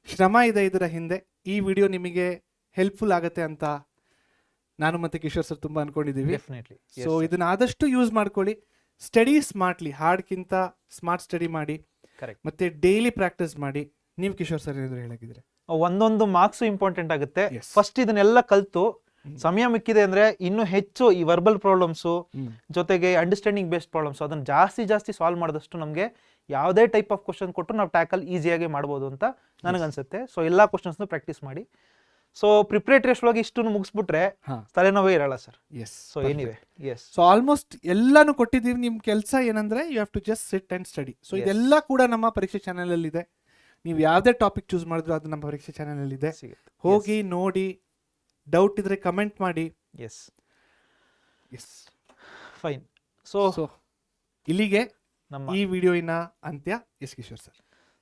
ಶ್ರಮ ಇದೆ ಇದರ ಹಿಂದೆ. ಈ ವಿಡಿಯೋ ನಿಮಗೆ ಹೆಲ್ಪ್ಫುಲ್ ಆಗುತ್ತೆ ಅಂತ ನಾನು ಮತ್ತೆ ಕಿಶೋರ್ ಸರ್ ತುಂಬ ಅನ್ಕೊಂಡಿದ್ದೀವಿ. ಡೆಫಿನೆಟ್ಲಿ. ಸೊ ಇದನ್ನ ಆದಷ್ಟು ಯೂಸ್ ಮಾಡ್ಕೊಳ್ಳಿ. ಸ್ಟಡಿ ಸ್ಮಾರ್ಟ್ಲಿ, ಹಾರ್ಡ್ಗಿಂತ ಸ್ಮಾರ್ಟ್ ಸ್ಟಡಿ ಮಾಡಿ, ಕರೆಕ್ಟ್. ಮತ್ತೆ ಡೈಲಿ ಪ್ರಾಕ್ಟೀಸ್ ಮಾಡಿ. ನೀವು ಕಿಶೋರ್ ಸರ್ ಏನಾದ್ರು ಹೇಳಾಗಿದ್ರೆ? ಒಂದೊಂದು ಮಾರ್ಕ್ಸ್ ಇಂಪಾರ್ಟೆಂಟ್ ಆಗುತ್ತೆ. Yes. ಫಸ್ಟ್ ಇದನ್ನೆಲ್ಲ ಕಲ್ತು ಸಮಯ ಮಿಕ್ಕಿದೆ ಅಂದ್ರೆ ಇನ್ನೂ ಹೆಚ್ಚು ಈ ವರ್ಬಲ್ ಪ್ರಾಬ್ಲಮ್ಸು ಜೊತೆಗೆ ಅಂಡರ್ಸ್ಟ್ಯಾಂಡಿಂಗ್ ಬೇಸ್ಡ್ ಪ್ರಾಬ್ಲಮ್ಸ್ ಅದನ್ನ ಜಾಸ್ತಿ ಸಾಲ್ವ್ ಮಾಡಿದಷ್ಟು ನಮಗೆ ಯಾವುದೇ ಟೈಪ್ ಆಫ್ ಕ್ವಶನ್ ಕೊಟ್ಟು ನಾವು ಟ್ಯಾಕಲ್ ಈಸಿಯಾಗಿ ಮಾಡ್ಬೋದು ಅಂತ ನನಗನ್ಸುತ್ತೆ. ಸೊ ಎಲ್ಲ ಕ್ವಶನ್ಸ್ನು ಪ್ರಾಕ್ಟೀಸ್ ಮಾಡಿ. ಸೊ ಪ್ರಿಪ್ರೇಟರಿ ಅಷ್ಟೊಳಗೆ ಇಷ್ಟು ಮುಗಿಸ್ಬಿಟ್ರೆ ತಲೆನೋವೇ ಇರಲ್ಲ sir. Yes. So anyway, yes. So almost ಎಲ್ಲಾನು ಕೊಟ್ಟಿದ್ದೀವಿ. ನಿಮ್ಮ ಕೆಲಸ ಏನಂದ್ರೆ you have to just sit and study. So ಇದೆಲ್ಲ ಕೂಡ ನಮ್ಮ ಪರೀಕ್ಷೆ ಚಾನೆಲ್ ಅಲ್ಲಿ ಇದೆ. ನೀವು ಯಾವುದೇ ಟಾಪಿಕ್ ಚೂಸ್ ಮಾಡಿದ್ರು ಅದು ನಮ್ಮ ಪರೀಕ್ಷೆ ಚಾನೆಲ್ ಅಲ್ಲಿ ಇದೆ. ಹೋಗಿ ನೋಡಿ, ಡೌಟ್ ಇದ್ರೆ ಕಮೆಂಟ್ ಮಾಡಿ. S, fine. ಸೊ ಇಲ್ಲಿಗೆ ನಮ್ಮ ಈ ವಿಡಿಯೋಯಿನ ಅಂತ್ಯ. Yes Kishore sir.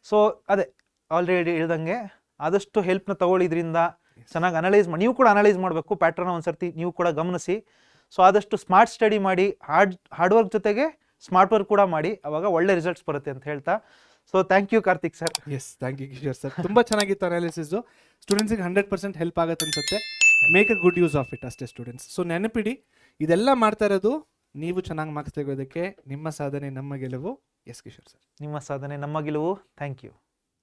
ಸೊ ಅದೇ ಆಲ್ರೆಡಿ ಹೇಳ್ದಂಗೆ ಆದಷ್ಟು ಹೆಲ್ಪ್ನ ತಗೊಳ್ಳಿದ್ರಿಂದ ಚೆನ್ನಾಗಿ ಅನಲೈಸ್ ಮಾಡಿ. ನೀವು ಕೂಡ ಅನಲೈಸ್ ಮಾಡಬೇಕು ಪ್ಯಾಟ್ರನ್ನ ಒಂದ್ಸರ್ತಿ ನೀವು ಕೂಡ ಗಮನಿಸಿ. ಸೊ ಆದಷ್ಟು ಸ್ಮಾರ್ಟ್ ಸ್ಟಡಿ ಮಾಡಿ, ಹಾರ್ಡ್ ವರ್ಕ್ ಜೊತೆಗೆ ಸ್ಮಾರ್ಟ್ ವರ್ಕ್ ಕೂಡ ಮಾಡಿ, ಅವಾಗ ಒಳ್ಳೆ ರಿಸಲ್ಟ್ಸ್ ಬರುತ್ತೆ ಅಂತ ಹೇಳ್ತಾ. So thank you Karthik sir. Yes, thank you Kishore sir. ತುಂಬ ಚೆನ್ನಾಗಿತ್ತು ಅನಾಲಿಸಿಸ್. ಸ್ಟೂಡೆಂಟ್ಸಿಗೆ 100% ಹೆಲ್ಪ್ ಆಗುತ್ತೆ ಅನ್ಸುತ್ತೆ. Make a good use of it ಅಷ್ಟೇ ಸ್ಟೂಡೆಂಟ್ಸ್. ಸೊ ನೆನಪಿಡಿ, ಇದೆಲ್ಲ ಮಾಡ್ತಾ ಇರೋದು ನೀವು ಚೆನ್ನಾಗಿ ಮಾರ್ಕ್ಸ್ ತೆಗೋದಕ್ಕೆ. ನಿಮ್ಮ ಸಾಧನೆ ನಮ್ಮ ಗೆಲುವು. Yes Kishore sir. ನಿಮ್ಮ ಸಾಧನೆ ನಮ್ಮ ಗೆಲುವು. Thank you.